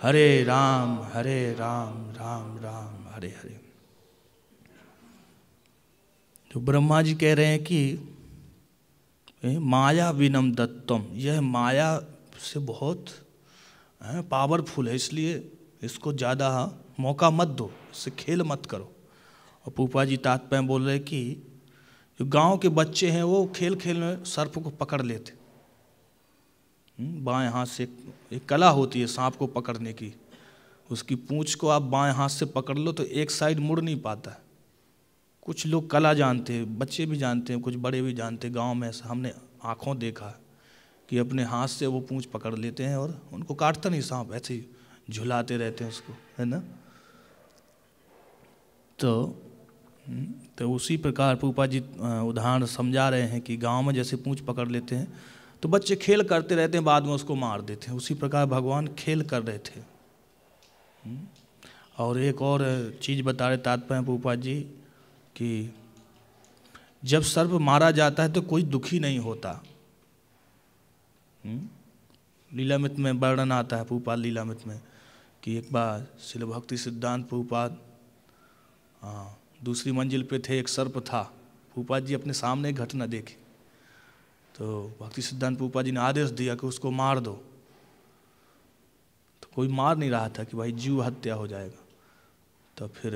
हरे राम राम राम हरे हरे। तो ब्रह्मा जी कह रहे हैं कि माया विनम दत्तम, यह माया से बहुत पावरफुल है, इसलिए इसको ज़्यादा मौका मत दो, इससे खेल मत करो। और पूपा जी तात्पर्य बोल रहे कि जो गांव के बच्चे हैं वो खेल खेल में सर्प को पकड़ लेते, बाएं हाथ से एक कला होती है सांप को पकड़ने की, उसकी पूंछ को आप बाएं हाथ से पकड़ लो तो एक साइड मुड़ नहीं पाता है। कुछ लोग कला जानते हैं, बच्चे भी जानते हैं, कुछ बड़े भी जानते हैं। गांव में ऐसा हमने आँखों देखा है कि अपने हाथ से वो पूंछ पकड़ लेते हैं और उनको काटता नहीं सांप, ऐसे ही झुलाते रहते हैं उसको, है ना। तो उसी प्रकार पूपा जी उदाहरण समझा रहे हैं कि गांव में जैसे पूंछ पकड़ लेते हैं तो बच्चे खेल करते रहते हैं, बाद में उसको मार देते हैं। उसी प्रकार भगवान खेल कर रहे थे। और एक और चीज़ बता रहे तात्पर्य पूपा जी कि जब सर्प मारा जाता है तो कोई दुखी नहीं होता। लीलामृत में वर्णन आता है, पूपाद लीलामृत में, कि एक बार श्रील भक्ति सिद्धांत पूपाद दूसरी मंजिल पे थे, एक सर्प था। पूपाद जी अपने सामने घटना देखी तो भक्ति सिद्धांत पूपाद जी ने आदेश दिया कि उसको मार दो। तो कोई मार नहीं रहा था कि भाई जीव हत्या हो जाएगा। तो फिर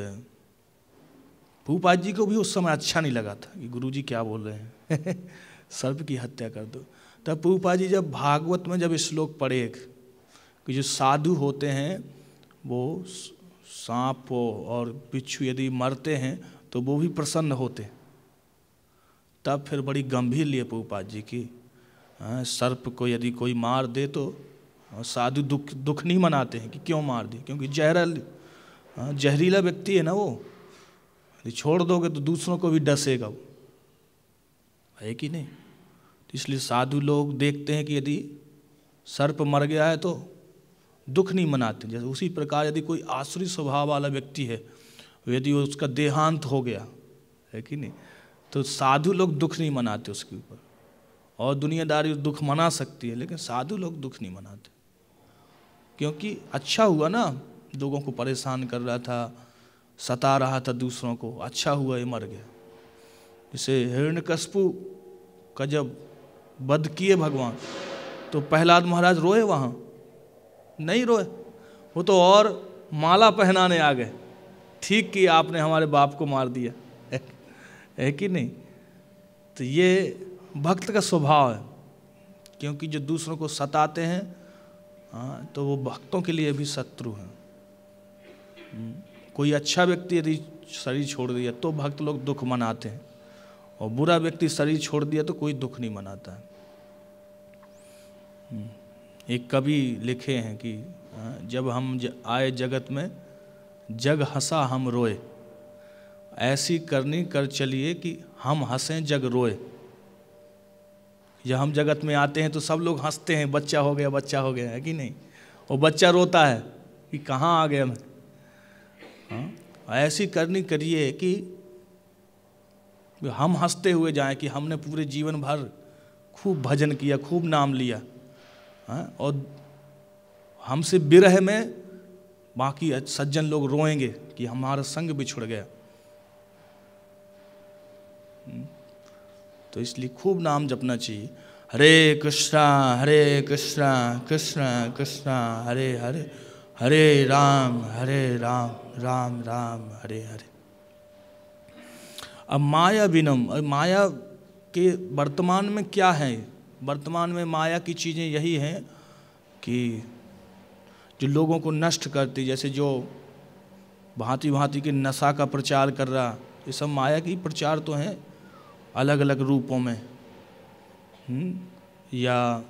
पूपाद जी को भी उस समय अच्छा नहीं लगा था कि गुरुजी क्या बोल रहे हैं सर्प की हत्या कर दो। तब पूपाद जी जब भागवत में जब श्लोक पढ़े कि जो साधु होते हैं वो सांप और बिच्छू यदि मरते हैं तो वो भी प्रसन्न होते, तब फिर बड़ी गंभीर लिए पूपाद जी की सर्प को यदि कोई मार दे तो साधु दुख नहीं मनाते हैं कि क्यों मार दिए, क्योंकि जहरीला व्यक्ति है ना वो, यदि छोड़ दोगे तो दूसरों को भी डसेगा वो, है कि नहीं। तो इसलिए साधु लोग देखते हैं कि यदि सर्प मर गया है तो दुख नहीं मनाते। जैसे उसी प्रकार यदि कोई आसुरी स्वभाव वाला व्यक्ति है, यदि उसका देहांत हो गया, है कि नहीं, तो साधु लोग दुख नहीं मनाते उसके ऊपर। और दुनियादारी दुख मना सकती है लेकिन साधु लोग दुख नहीं मनाते, क्योंकि अच्छा हुआ ना, लोगों को परेशान कर रहा था, सता रहा था दूसरों को, अच्छा हुआ ये मर गया। जैसे हिरण्यकश्यपु का जब वध किए भगवान तो प्रहलाद महाराज रोए, वहाँ नहीं रोए, वो तो और माला पहनाने आ गए, ठीक कि आपने हमारे बाप को मार दिया, है कि नहीं। तो ये भक्त का स्वभाव है, क्योंकि जो दूसरों को सताते हैं हाँ, तो वो भक्तों के लिए भी शत्रु हैं। कोई अच्छा व्यक्ति यदि शरीर छोड़ दिया तो भक्त लोग दुख मनाते हैं, और बुरा व्यक्ति शरीर छोड़ दिया तो कोई दुख नहीं मनाता है। एक कवि लिखे हैं कि जब हम आए जगत में जग हंसा हम रोए, ऐसी करनी कर चलिए कि हम हंसें जग रोए। जब हम जगत में आते हैं तो सब लोग हंसते हैं, बच्चा हो गया, बच्चा हो गया, है कि नहीं? और बच्चा रोता है कि कहाँ आ गया मैं। हाँ, ऐसी करनी करिए कि हम हंसते हुए जाएं कि हमने पूरे जीवन भर खूब भजन किया, खूब नाम लिया। हाँ, और हमसे विरह में बाकी सज्जन लोग रोएंगे कि हमारा संग बिछुड़ गया। तो इसलिए खूब नाम जपना चाहिए। हरे कृष्णा कृष्णा कृष्णा हरे हरे, हरे राम राम राम हरे हरे। अब माया विनम, माया के वर्तमान में क्या है? वर्तमान में माया की चीज़ें यही हैं कि जो लोगों को नष्ट करती, जैसे जो भांति भांति के नशा का प्रचार कर रहा, ये सब माया की प्रचार तो हैं अलग अलग रूपों में। या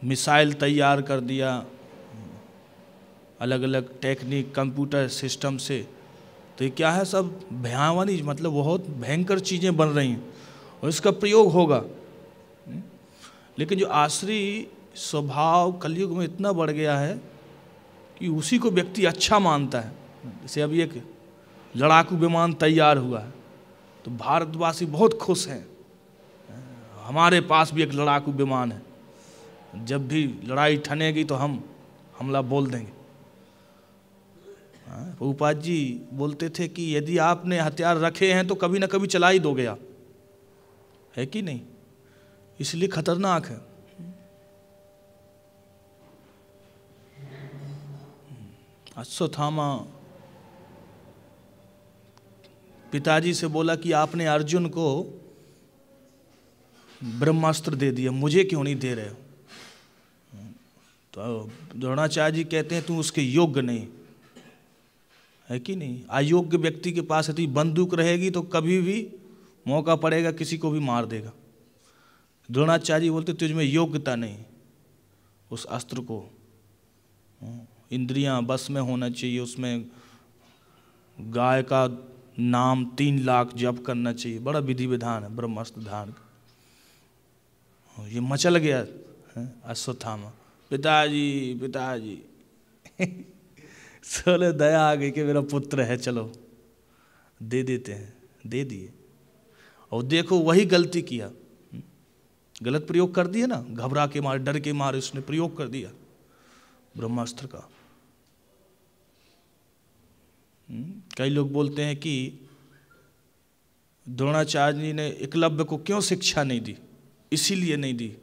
मिसाइल तैयार कर दिया अलग अलग टेक्निक कंप्यूटर सिस्टम से, तो ये क्या है? सब भयावनी, मतलब बहुत भयंकर चीज़ें बन रही हैं और इसका प्रयोग होगा। लेकिन जो आसुरी स्वभाव कलयुग में इतना बढ़ गया है कि उसी को व्यक्ति अच्छा मानता है। जैसे अभी एक लड़ाकू विमान तैयार हुआ है तो भारतवासी बहुत खुश हैं, हमारे पास भी एक लड़ाकू विमान है, जब भी लड़ाई ठनेगी तो हम हमला बोल देंगे। प्रभुपाद जी बोलते थे कि यदि आपने हथियार रखे हैं तो कभी ना कभी चला ही दोगे आप, है कि नहीं? इसलिए खतरनाक है। अश्वत्थामा पिताजी से बोला कि आपने अर्जुन को ब्रह्मास्त्र दे दिया, मुझे क्यों नहीं दे रहे हो? तो द्रोणाचार्य जी कहते हैं तू उसके योग्य नहीं, है कि नहीं? अयोग्य व्यक्ति के पास यदि बंदूक रहेगी तो कभी भी मौका पड़ेगा किसी को भी मार देगा। द्रोणाचार्य जी बोलते तुझ में योग्यता नहीं उस अस्त्र को, इंद्रियां बस में होना चाहिए, उसमें गाय का नाम 3 लाख जप करना चाहिए, बड़ा विधि विधान है ब्रह्मास्त्र धारण का। ये मचल गया अश्वत्थामा, पिताजी पिताजी सोले दया आ गई कि मेरा पुत्र है, चलो दे देते हैं, दे दिए। और देखो वही गलती किया, गलत प्रयोग कर दिया ना, घबरा के मारे, डर के मारे उसने प्रयोग कर दिया ब्रह्मास्त्र का। कई लोग बोलते हैं कि द्रोणाचार्य जी ने एकलव्य को क्यों शिक्षा नहीं दी? इसीलिए नहीं दी,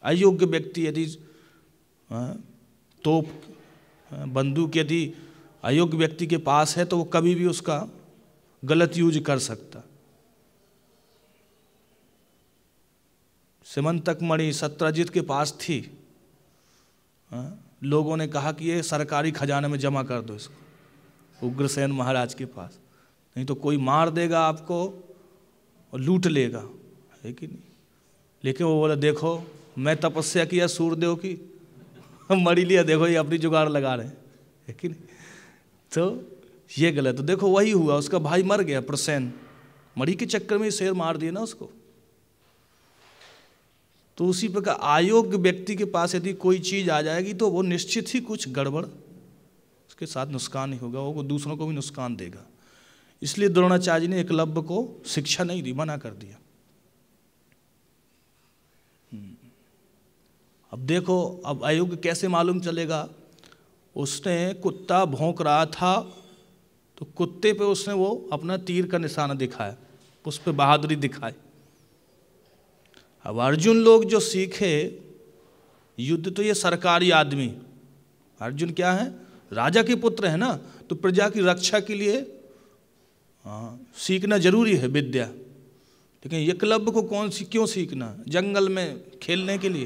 अयोग्य व्यक्ति यदि तोप बंदूक यदि अयोग्य व्यक्ति के पास है तो वो कभी भी उसका गलत यूज कर सकता। सिमंतक मणि सत्यजित के पास थी, लोगों ने कहा कि ये सरकारी खजाने में जमा कर दो इसको, उग्रसेन महाराज के पास, नहीं तो कोई मार देगा आपको और लूट लेगा, है कि नहीं? लेकिन वो बोला देखो मैं तपस्या किया सूर्यदेव की, मणि लिया, देखो ये अपनी जुगाड़ लगा रहे हैं, है कि नहीं? तो ये गलत। तो देखो वही हुआ, उसका भाई मर गया प्रसेन, मणि के चक्कर में शेर मार दिया ना उसको। तो उसी प्रकार अयोग्य व्यक्ति के पास यदि कोई चीज आ जाएगी तो वो निश्चित ही कुछ गड़बड़ उसके साथ नुकसान ही होगा, वो दूसरों को भी नुकसान देगा। इसलिए द्रोणाचार्य ने एकलव्य को शिक्षा नहीं दी, मना कर दिया। अब देखो, अब अयोग्य कैसे मालूम चलेगा? उसने कुत्ता भौंक रहा था तो कुत्ते पे उसने वो अपना तीर का निशाना दिखाया, उस पर बहादुरी दिखाई। अब अर्जुन लोग जो सीखे युद्ध, तो ये सरकारी आदमी, अर्जुन क्या है? राजा के पुत्र है ना, तो प्रजा की रक्षा के लिए सीखना जरूरी है विद्या। लेकिन एकलव्य को क्यों सीखना? जंगल में खेलने के लिए?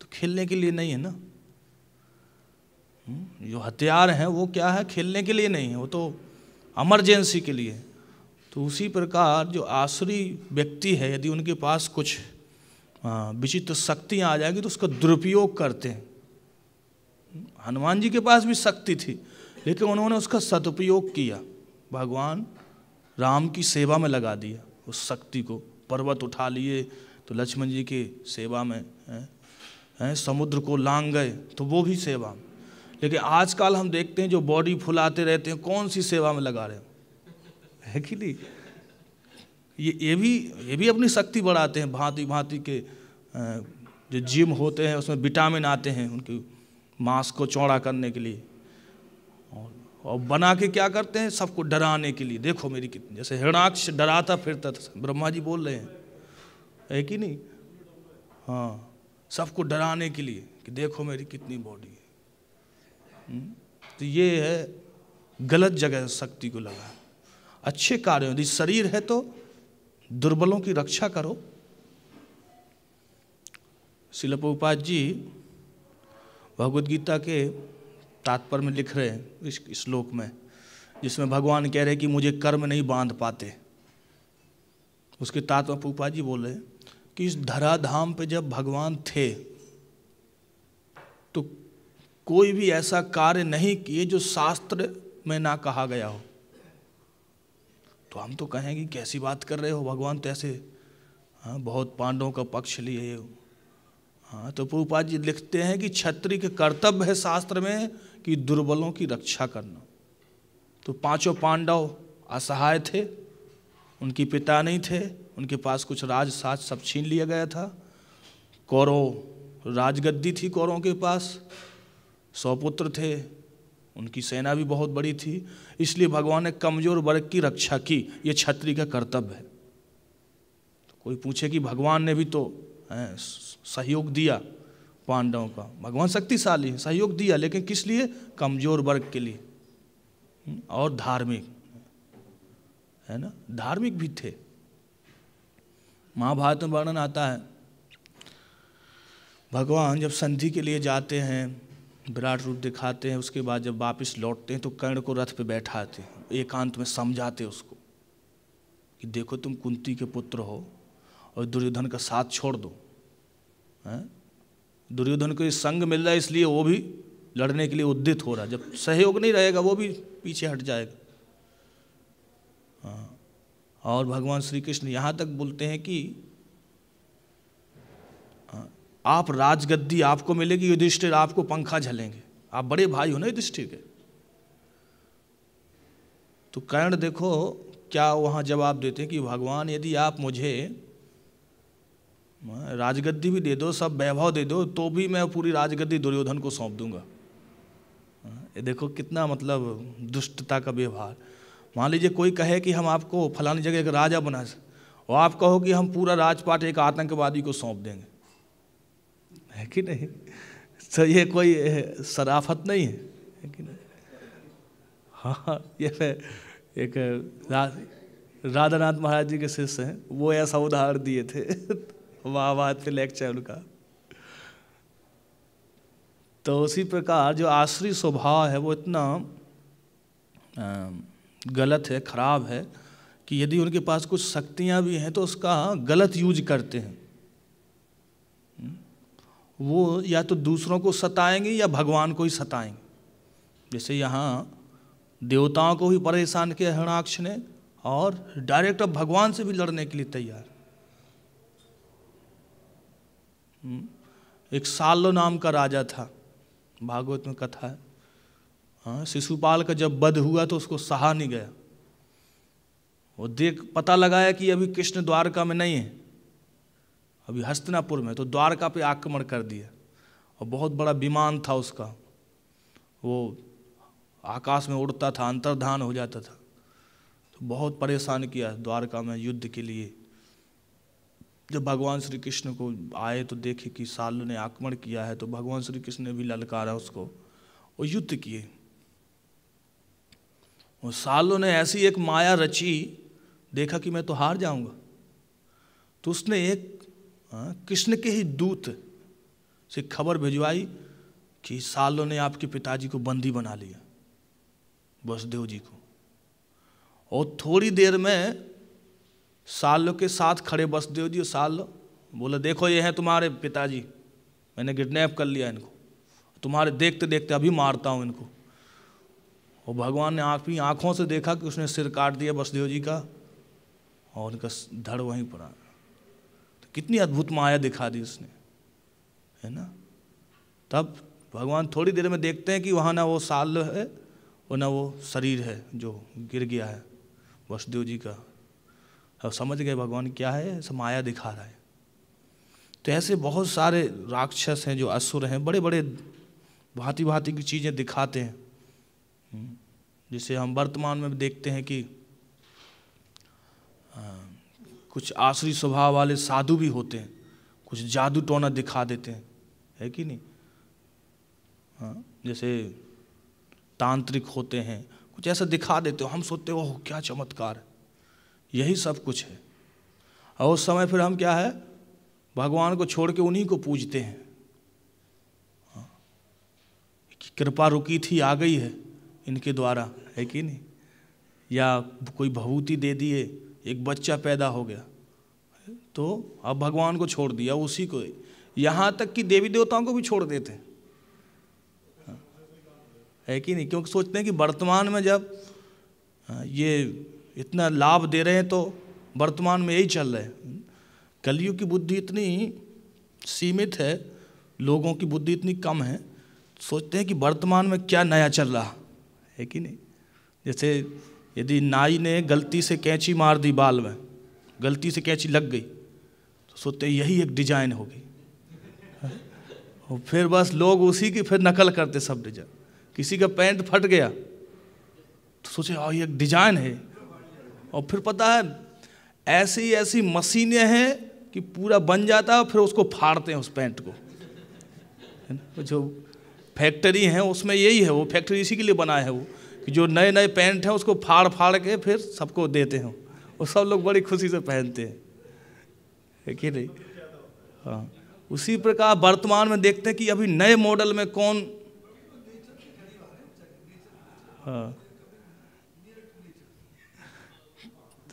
तो खेलने के लिए नहीं है ना। जो हथियार हैं वो क्या है, खेलने के लिए नहीं है, वो तो इमरजेंसी के लिए। तो उसी प्रकार जो आसुरी व्यक्ति है, यदि उनके पास कुछ विचित्र शक्तियाँ आ जाएंगी तो उसका दुरुपयोग करते हैं। हनुमान जी के पास भी शक्ति थी, लेकिन उन्होंने उसका सदुपयोग किया, भगवान राम की सेवा में लगा दिया उस शक्ति को। पर्वत उठा लिए तो लक्ष्मण जी की सेवा में हैं, समुद्र को लांग गए तो वो भी सेवा में। लेकिन आजकल हम देखते हैं जो बॉडी फुलाते रहते हैं, कौन सी सेवा में लगा रहे हैं, है कि नहीं। ये भी अपनी शक्ति बढ़ाते हैं। भांति भांति के जो जिम होते हैं उसमें विटामिन आते हैं उनकी मांस को चौड़ा करने के लिए, और बना के क्या करते हैं, सबको डराने के लिए। देखो मेरी कितनी, जैसे हिरणाक्ष डराता फिरता था, ब्रह्मा जी बोल रहे हैं, है कि नहीं। हाँ, सबको डराने के लिए कि देखो मेरी कितनी बॉडी है। तो ये है गलत जगह शक्ति को लगा। अच्छे कार्यों, यदि शरीर है तो दुर्बलों की रक्षा करो। श्रील प्रभुपाद जी भगवद गीता के तात्पर्य में लिख रहे हैं इस श्लोक में, जिसमें भगवान कह रहे हैं कि मुझे कर्म नहीं बांध पाते। उसके तात्पर्य प्रभुपाद जी बोल रहे हैं कि इस धराधाम पे जब भगवान थे तो कोई भी ऐसा कार्य नहीं किए जो शास्त्र में ना कहा गया हो। तो हम तो कहेंगे कैसी बात कर रहे हो, भगवान तो ऐसे बहुत पांडवों का पक्ष लिए। हाँ, तो प्रभुपाद जी लिखते हैं कि क्षत्रिय के कर्तव्य है शास्त्र में कि दुर्बलों की रक्षा करना। तो पांचों पांडव असहाय थे, उनके पिता नहीं थे, उनके पास कुछ राज साज सब छीन लिया गया था। कौरव राजगद्दी थी कौरवों के पास, 100 पुत्र थे, उनकी सेना भी बहुत बड़ी थी। इसलिए भगवान ने कमजोर वर्ग की रक्षा की, ये क्षत्रिय का कर्तव्य है। तो कोई पूछे कि भगवान ने भी तो सहयोग दिया पांडवों का, भगवान शक्तिशाली है, सहयोग दिया, लेकिन किस लिए, कमजोर वर्ग के लिए। और धार्मिक है ना, धार्मिक भी थे। महाभारत में वर्णन आता है, भगवान जब संधि के लिए जाते हैं, विराट रूप दिखाते हैं, उसके बाद जब वापस लौटते हैं तो कर्ण को रथ पे बैठाते हैं, एकांत में समझाते उसको कि देखो तुम कुंती के पुत्र हो और दुर्योधन का साथ छोड़ दो। दुर्योधन को संग मिल रहा है इसलिए वो भी लड़ने के लिए उद्यत हो रहा है, जब सहयोग नहीं रहेगा वो भी पीछे हट जाएगा। हाँ, और भगवान श्री कृष्ण यहाँ तक बोलते हैं कि आप राजगद्दी आपको मिलेगी, युधिष्ठिर आपको पंखा झलेंगे, आप बड़े भाई हो ना युधिष्ठिर के। तो कर्ण देखो क्या वहाँ जवाब देते हैं कि भगवान यदि आप मुझे राजगद्दी भी दे दो, सब वैभव दे दो, तो भी मैं पूरी राजगद्दी दुर्योधन को सौंप दूंगा। ये देखो कितना मतलब दुष्टता का व्यवहार। मान लीजिए कोई कहे कि हम आपको फलानी जगह एक राजा बना, और आप कहो कि हम पूरा राजपाट एक आतंकवादी को सौंप देंगे, है कि नहीं। तो ये कोई शराफत नहीं है कि नहीं। हाँ, ये एक राधानाथ महाराज जी के शिष्य हैं, वो ऐसा उदाहरण दिए थे महाभारत पे लेक्चर उनका। तो उसी प्रकार जो आश्री स्वभाव है वो इतना गलत है, खराब है कि यदि उनके पास कुछ शक्तियाँ भी हैं तो उसका गलत यूज करते हैं। वो या तो दूसरों को सताएंगे या भगवान को ही सताएंगे। जैसे यहाँ देवताओं को ही परेशान किया हिरण्याक्ष ने, और डायरेक्ट अब भगवान से भी लड़ने के लिए तैयार। एक सालो नाम का राजा था, भागवत में कथा है। हाँ, शिशुपाल का जब वध हुआ तो उसको सहा नहीं गया। वो पता लगाया कि अभी कृष्ण द्वारका में नहीं है, अभी हस्तिनापुर में, तो द्वारका पे आक्रमण कर दिया। और बहुत बड़ा विमान था उसका, वो आकाश में उड़ता था, अंतर्धान हो जाता था। तो बहुत परेशान किया द्वारका में युद्ध के लिए। जब भगवान श्री कृष्ण को आए तो देखे कि सालों ने आक्रमण किया है, तो भगवान श्री कृष्ण ने भी ललकारा उसको और युद्ध किए। और सालों ने ऐसी एक माया रची, देखा कि मैं तो हार जाऊंगा, तो उसने एक कृष्ण के ही दूत से खबर भिजवाई कि सालों ने आपके पिताजी को बंदी बना लिया, वसुदेव जी को। और थोड़ी देर में सालों के साथ खड़े वसुदेव जी, साल बोले देखो ये हैं तुम्हारे पिताजी, मैंने किडनैप कर लिया इनको, तुम्हारे देखते देखते अभी मारता हूँ इनको। और भगवान ने अपनी आँखों से देखा कि उसने सिर काट दिया वसुदेव जी का और उनका धड़ वहीं पड़ा। तो कितनी अद्भुत माया दिखा दी उसने, है ना। तब भगवान थोड़ी देर में देखते हैं कि वहाँ ना वो साल है और ना वो शरीर है जो गिर गया है वसुदेव जी का। अब समझ गए भगवान क्या है, ऐसा माया दिखा रहा है। तो ऐसे बहुत सारे राक्षस हैं जो असुर हैं, बड़े बड़े भांति भांति की चीज़ें दिखाते हैं। जिसे हम वर्तमान में देखते हैं कि कुछ आसुरी स्वभाव वाले साधु भी होते हैं, कुछ जादू टोना दिखा देते हैं, है कि नहीं। हाँ, जैसे तांत्रिक होते हैं, कुछ ऐसा दिखा देते हो, हम सोचते हो ओह क्या चमत्कार है, यही सब कुछ है। और उस समय फिर हम क्या है, भगवान को छोड़ के उन्हीं को पूजते हैं। हाँ, कृपा रुकी थी आ गई है इनके द्वारा, है कि नहीं। या कोई भभूति दे दिए, एक बच्चा पैदा हो गया तो अब भगवान को छोड़ दिया, उसी को। यहाँ तक कि देवी देवताओं को भी छोड़ देते हैं, है कि नहीं। क्योंकि सोचते हैं कि वर्तमान में जब ये इतना लाभ दे रहे हैं तो वर्तमान में यही चल रहा है। कलयुग की बुद्धि इतनी सीमित है, लोगों की बुद्धि इतनी कम है, सोचते हैं कि वर्तमान में क्या नया चल रहा है कि नहीं। जैसे यदि नाई ने गलती से कैंची मार दी बाल में, गलती से कैंची लग गई, तो सोचते हैं यही एक डिजाइन होगी, और फिर बस लोग उसी की फिर नकल करते सब डिजाइन। किसी का पैंट फट गया तो सोचे ये एक डिजाइन है, और फिर पता है ऐसी ऐसी मशीनें हैं कि पूरा बन जाता है, फिर उसको फाड़ते हैं उस पैंट को, है ना। जो फैक्ट्री है उसमें यही है, वो फैक्ट्री इसी के लिए बना है वो, कि जो नए नए पैंट हैं उसको फाड़ फाड़ के फिर सबको देते हैं, और सब लोग बड़ी खुशी से पहनते हैं, है कि नहीं। हाँ, उसी प्रकार वर्तमान में देखते हैं कि अभी नए मॉडल में कौन, हाँ,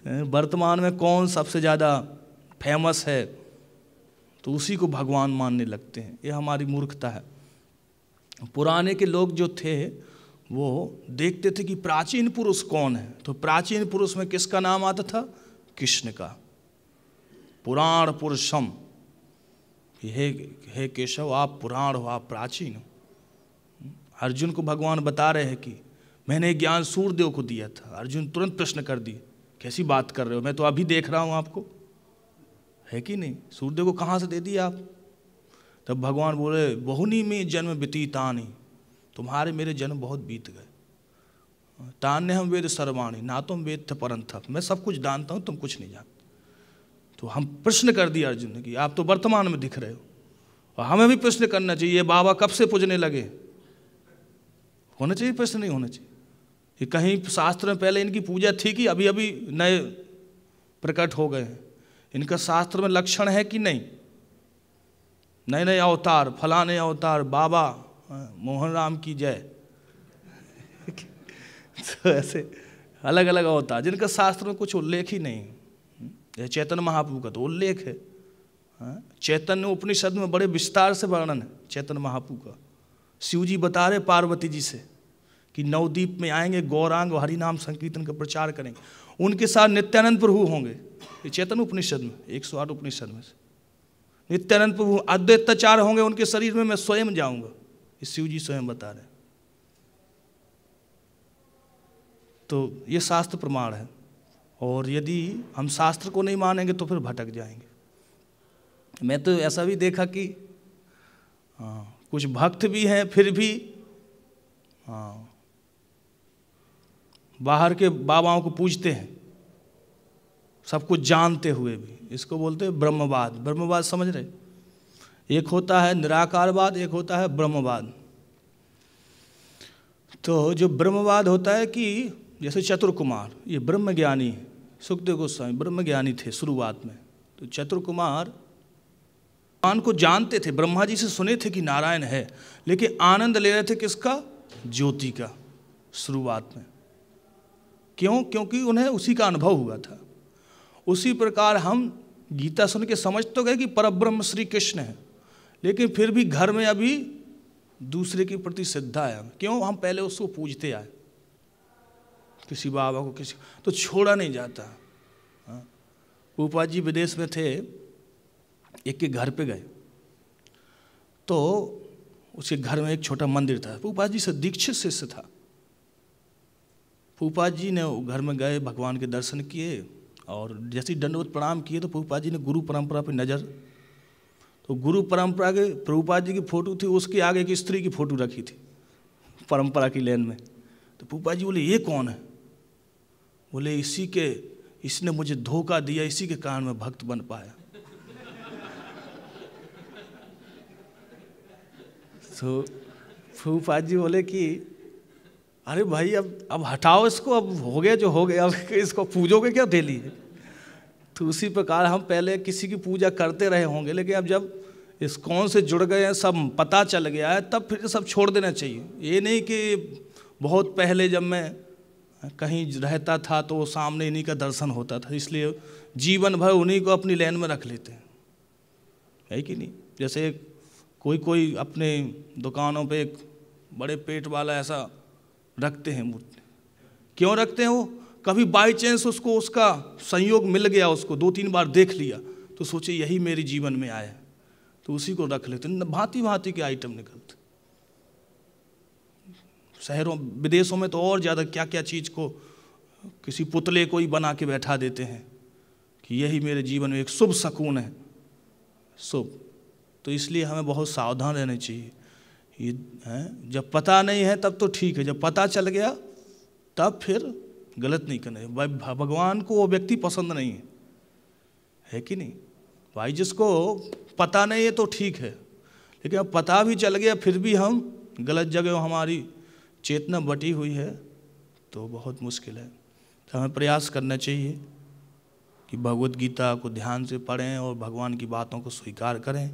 वर्तमान में कौन सबसे ज़्यादा फेमस है, तो उसी को भगवान मानने लगते हैं। ये हमारी मूर्खता है। पुराने के लोग जो थे वो देखते थे कि प्राचीन पुरुष कौन है, तो प्राचीन पुरुष में किसका नाम आता था, कृष्ण का। पुराण पुरुषम, हे केशव आप पुराण हो, आप प्राचीन हो। अर्जुन को भगवान बता रहे हैं कि मैंने ज्ञान सूर्यदेव को दिया था। अर्जुन तुरंत प्रश्न कर दिए, कैसी बात कर रहे हो, मैं तो अभी देख रहा हूँ आपको, है कि नहीं। सूर्यदेव को कहाँ से दे दिया आप। तब भगवान बोले बहुनी में जन्म व्यतीतानि, तुम्हारे मेरे जन्म बहुत बीत गए। तान्य हम वेद सर्वाणी, ना तुम वेद थे परंतप, मैं सब कुछ जानता हूँ तुम कुछ नहीं जानते। तो हम प्रश्न कर दिया अर्जुन ने कि आप तो वर्तमान में दिख रहे हो, और हमें भी प्रश्न करना चाहिए, ये बाबा कब से पूजने लगे, होना चाहिए प्रश्न, नहीं होना चाहिए कि कहीं शास्त्र में पहले इनकी पूजा थी कि अभी अभी नए प्रकट हो गए हैं। इनका शास्त्र में लक्षण है कि नहीं, नए नए अवतार, फलाने अवतार, बाबा मोहन राम की जय तो ऐसे अलग अलग अवतार जिनका शास्त्र में कुछ उल्लेख ही नहीं। चैतन्य महाप्रभु का तो उल्लेख है, चैतन्य उपनिषद में बड़े विस्तार से वर्णन है चैतन्य महाप्रभु का। शिव जी बता रहे पार्वती जी से कि नवद्वीप में आएंगे, गौरांग हरि नाम संकीर्तन का प्रचार करेंगे, उनके साथ नित्यानंद प्रभु होंगे। ये चैतन्य उपनिषद में 108 उपनिषद में से नित्यानंद प्रभु अद्वैताचार्य होंगे, उनके शरीर में मैं स्वयं जाऊंगा, ये शिव जी स्वयं बता रहे हैं। तो ये शास्त्र प्रमाण है, और यदि हम शास्त्र को नहीं मानेंगे तो फिर भटक जाएंगे। मैं तो ऐसा भी देखा कि कुछ भक्त भी हैं फिर भी बाहर के बाबाओं को पूजते हैं, सब कुछ जानते हुए भी। इसको बोलते हैं ब्रह्मवाद। ब्रह्मवाद समझ रहे, एक होता है निराकारवाद, एक होता है ब्रह्मवाद। तो जो ब्रह्मवाद होता है कि जैसे चतुर्कुमार, ये ब्रह्मज्ञानी सुखदेव गोस्वामी ब्रह्मज्ञानी थे शुरुआत में। तो चतुर्कुमार भगवान को जानते थे, ब्रह्मा जी से सुने थे कि नारायण है, लेकिन आनंद ले रहे थे किसका? ज्योति का, शुरुआत में। क्यों? क्योंकि उन्हें उसी का अनुभव हुआ था। उसी प्रकार हम गीता सुन के समझ तो गए कि परब्रह्म श्री कृष्ण है, लेकिन फिर भी घर में अभी दूसरे के प्रति श्रद्धा है। क्यों? हम पहले उसको पूजते आए, किसी बाबा को, किसी तो छोड़ा नहीं जाता। प्रभुपाद जी विदेश में थे, एक के घर पे गए तो उसके घर में एक छोटा मंदिर था। प्रभुपाद जी से दीक्षित शिष्य था। प्रभुपाद जी ने घर में गए, भगवान के दर्शन किए और जैसे दंडवत प्रणाम किए तो प्रभुपाद जी ने गुरु परंपरा पे नज़र, तो गुरु परंपरा के प्रभुपाद जी की फ़ोटो थी, उसके आगे एक स्त्री की फ़ोटो रखी थी परंपरा की लेन में। तो प्रभुपाद जी बोले ये कौन है? बोले इसने मुझे धोखा दिया, इसी के कारण मैं भक्त बन पाया। तो प्रभुपाद जी बोले कि अरे भाई अब हटाओ इसको, अब हो गया जो हो गया, अब इसको पूजोगे क्या डेली? तो उसी प्रकार हम पहले किसी की पूजा करते रहे होंगे, लेकिन अब जब इस्कॉन से जुड़ गए हैं, सब पता चल गया है, तब फिर सब छोड़ देना चाहिए। ये नहीं कि बहुत पहले जब मैं कहीं रहता था तो सामने इन्हीं का दर्शन होता था, इसलिए जीवन भर उन्हीं को अपनी लाइन में रख लेते हैं, है कि नहीं? जैसे कोई अपने दुकानों पे एक बड़े पेट वाला ऐसा रखते हैं मूर्ति। क्यों रखते हैं? वो कभी बाई चांस उसको उसका संयोग मिल गया, उसको 2-3 बार देख लिया तो सोचे यही मेरे जीवन में आया, तो उसी को रख लेते। भांति भांति के आइटम निकलते। शहरों विदेशों में तो और ज़्यादा क्या क्या चीज़ को, किसी पुतले को ही बना के बैठा देते हैं कि यही मेरे जीवन में एक शुभ सकून है, शुभ। तो इसलिए हमें बहुत सावधान रहना चाहिए। ये है, जब पता नहीं है तब तो ठीक है, जब पता चल गया तब फिर गलत नहीं करना। भगवान को वो व्यक्ति पसंद नहीं है कि नहीं भाई? जिसको पता नहीं है तो ठीक है, लेकिन अब पता भी चल गया फिर भी हम गलत जगह, हमारी चेतना बटी हुई है तो बहुत मुश्किल है। तो हमें प्रयास करना चाहिए कि भगवत गीता को ध्यान से पढ़ें और भगवान की बातों को स्वीकार करें,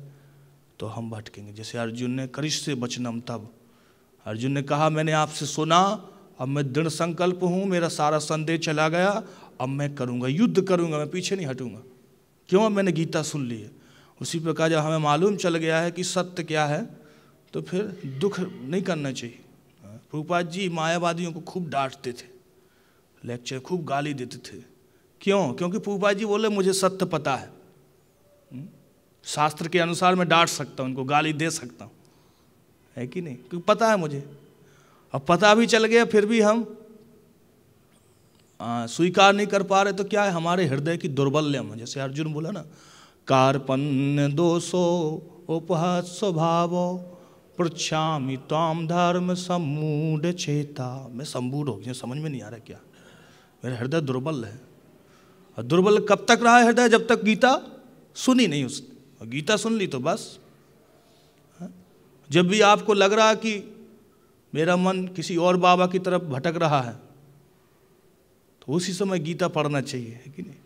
तो हम भटकेंगे। जैसे अर्जुन ने करिष्ये वचनम, तब अर्जुन ने कहा मैंने आपसे सुना, अब मैं दृढ़ संकल्प हूँ, मेरा सारा संदेह चला गया, अब मैं करूँगा, युद्ध करूँगा, मैं पीछे नहीं हटूँगा। क्यों? अब मैंने गीता सुन ली है। उसी प्रकार जब हमें मालूम चल गया है कि सत्य क्या है, तो फिर दुख नहीं करना चाहिए। प्रभुपाद जी मायावादियों को खूब डांटते थे, लेक्चर खूब गाली देते थे। क्यों? क्योंकि प्रभुपाद जी बोले मुझे सत्य पता है, शास्त्र के अनुसार मैं डांट सकता हूँ, उनको गाली दे सकता हूँ, है कि नहीं? क्योंकि पता है मुझे। अब पता भी चल गया फिर भी हम स्वीकार नहीं कर पा रहे, तो क्या है? हमारे हृदय की दुर्बल्यम है। जैसे अर्जुन बोला ना, कार्पण्य दोषो उपहत स्वभावो पृच्छामि त्वाम धर्म सम्मूढ़ चेता। मैं सम्मूढ़ हो गया, समझ में नहीं आ रहा क्या, मेरा हृदय दुर्बल है। और दुर्बल कब तक रहा है हृदय? जब तक गीता सुनी नहीं उसने। और गीता सुन ली तो बस। जब भी आपको लग रहा कि मेरा मन किसी और बाबा की तरफ भटक रहा है, तो उसी समय गीता पढ़ना चाहिए, है कि नहीं?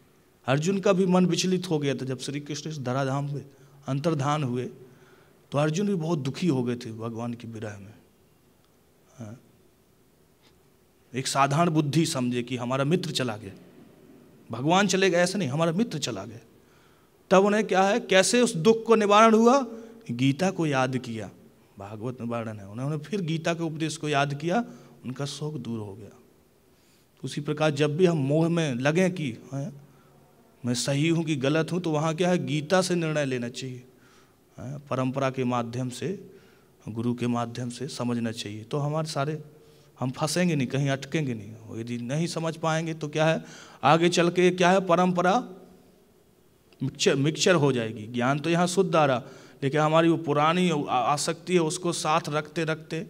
अर्जुन का भी मन विचलित हो गया था जब श्री कृष्ण इस धराधाम में अंतर्धान हुए, तो अर्जुन भी बहुत दुखी हो गए थे भगवान की विरह में। हाँ। एक साधारण बुद्धि समझे कि हमारा मित्र चला गया, भगवान चले गए ऐसा नहीं, हमारा मित्र चला गया। तब उन्हें क्या है, कैसे उस दुख को निवारण हुआ? गीता को याद किया, भागवत में वर्णन है। उन्होंने फिर गीता के उपदेश को याद किया, उनका शोक दूर हो गया। उसी प्रकार जब भी हम मोह में लगें कि मैं सही हूँ कि गलत हूँ, तो वहाँ क्या है, गीता से निर्णय लेना चाहिए, परंपरा के माध्यम से, गुरु के माध्यम से समझना चाहिए। तो हमारे सारे हम फंसेंगे नहीं, कहीं अटकेंगे नहीं। यदि नहीं समझ पाएंगे तो क्या है, आगे चल के क्या है, परंपरा मिक्सचर हो जाएगी। ज्ञान तो यहाँ शुद्ध आ रहा, लेकिन हमारी वो पुरानी आसक्ति है, उसको साथ रखते रखते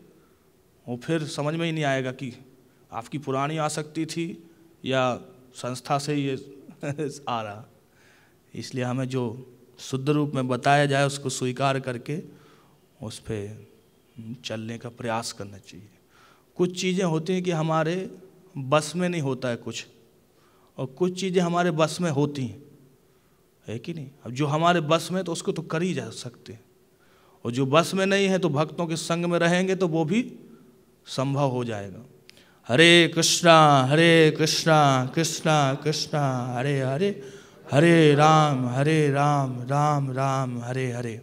वो फिर समझ में ही नहीं आएगा कि आपकी पुरानी आसक्ति थी या संस्था से ये आ रहा। इसलिए हमें जो शुद्ध रूप में बताया जाए उसको स्वीकार करके उस पर चलने का प्रयास करना चाहिए। कुछ चीज़ें होती हैं कि हमारे बस में नहीं होता है कुछ, और कुछ चीज़ें हमारे बस में होती हैं। है कि नहीं। अब जो हमारे बस में तो उसको तो कर ही जा सकते हैं, और जो बस में नहीं है तो भक्तों के संग में रहेंगे तो वो भी संभव हो जाएगा। हरे कृष्णा कृष्णा कृष्णा हरे हरे, हरे राम राम राम हरे हरे।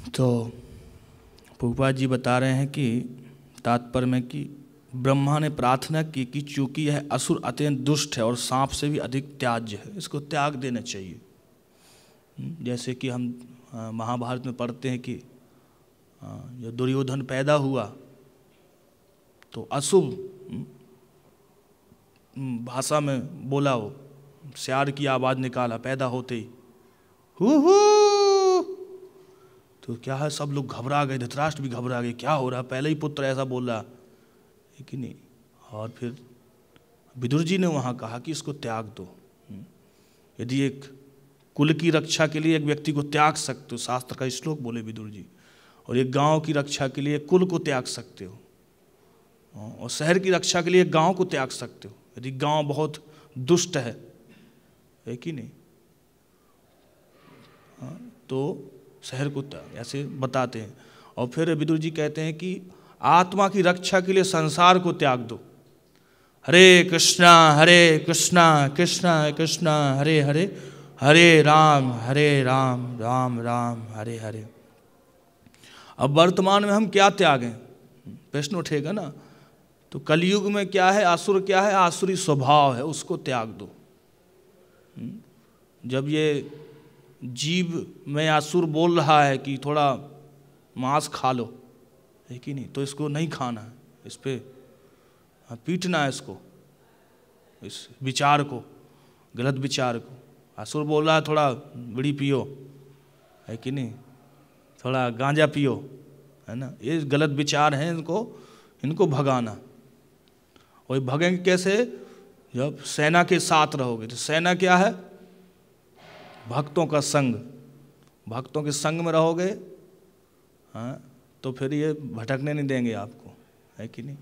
तो प्रभुपाद जी बता रहे हैं कि तात्पर्य में कि ब्रह्मा ने प्रार्थना की कि चूंकि यह असुर अत्यंत दुष्ट है और सांप से भी अधिक त्याज्य है, इसको त्याग देना चाहिए। जैसे कि हम महाभारत में पढ़ते हैं कि जब दुर्योधन पैदा हुआ तो अशुभ भाषा में बोला, वो श्यार की आवाज़ निकाला पैदा होते ही, हु। तो क्या है, सब लोग घबरा गए, धृतराष्ट्र भी घबरा गए, क्या हो रहा, पहले ही पुत्र ऐसा बोल रहा है कि नहीं। और फिर विदुर जी ने वहाँ कहा कि इसको त्याग दो। यदि एक कुल की रक्षा के लिए एक व्यक्ति को त्याग सकते हो, शास्त्र का श्लोक बोले विदुर जी, और एक गांव की रक्षा के लिए कुल को त्याग सकते हो, और शहर की रक्षा के लिए गांव को त्याग सकते हो यदि गांव बहुत दुष्ट है कि नहीं। तो शहर को ऐसे बताते हैं। और फिर विदुर जी कहते हैं कि आत्मा की रक्षा के लिए संसार को त्याग दो। हरे कृष्णा कृष्णा कृष्णा हरे हरे, हरे राम राम राम हरे हरे। अब वर्तमान में हम क्या त्यागें, प्रश्न उठेगा ना। तो कलयुग में क्या है, असुर क्या है, आसुरी स्वभाव है, उसको त्याग दो। जब ये जीव में असुर बोल रहा है कि थोड़ा मांस खा लो, है कि नहीं, तो इसको नहीं खाना है, इस पे पीटना है इसको, इस विचार को, गलत विचार को। असुर बोल रहा है थोड़ा बीड़ी पियो, है कि नहीं, थोड़ा गांजा पियो, है ना, ये गलत विचार हैं, इनको भगाना। और भगेंगे कैसे, जब सेना के साथ रहोगे। तो सेना क्या है, भक्तों का संग, भक्तों के संग में रहोगे, हाँ, तो फिर ये भटकने नहीं देंगे आपको, है कि नहीं।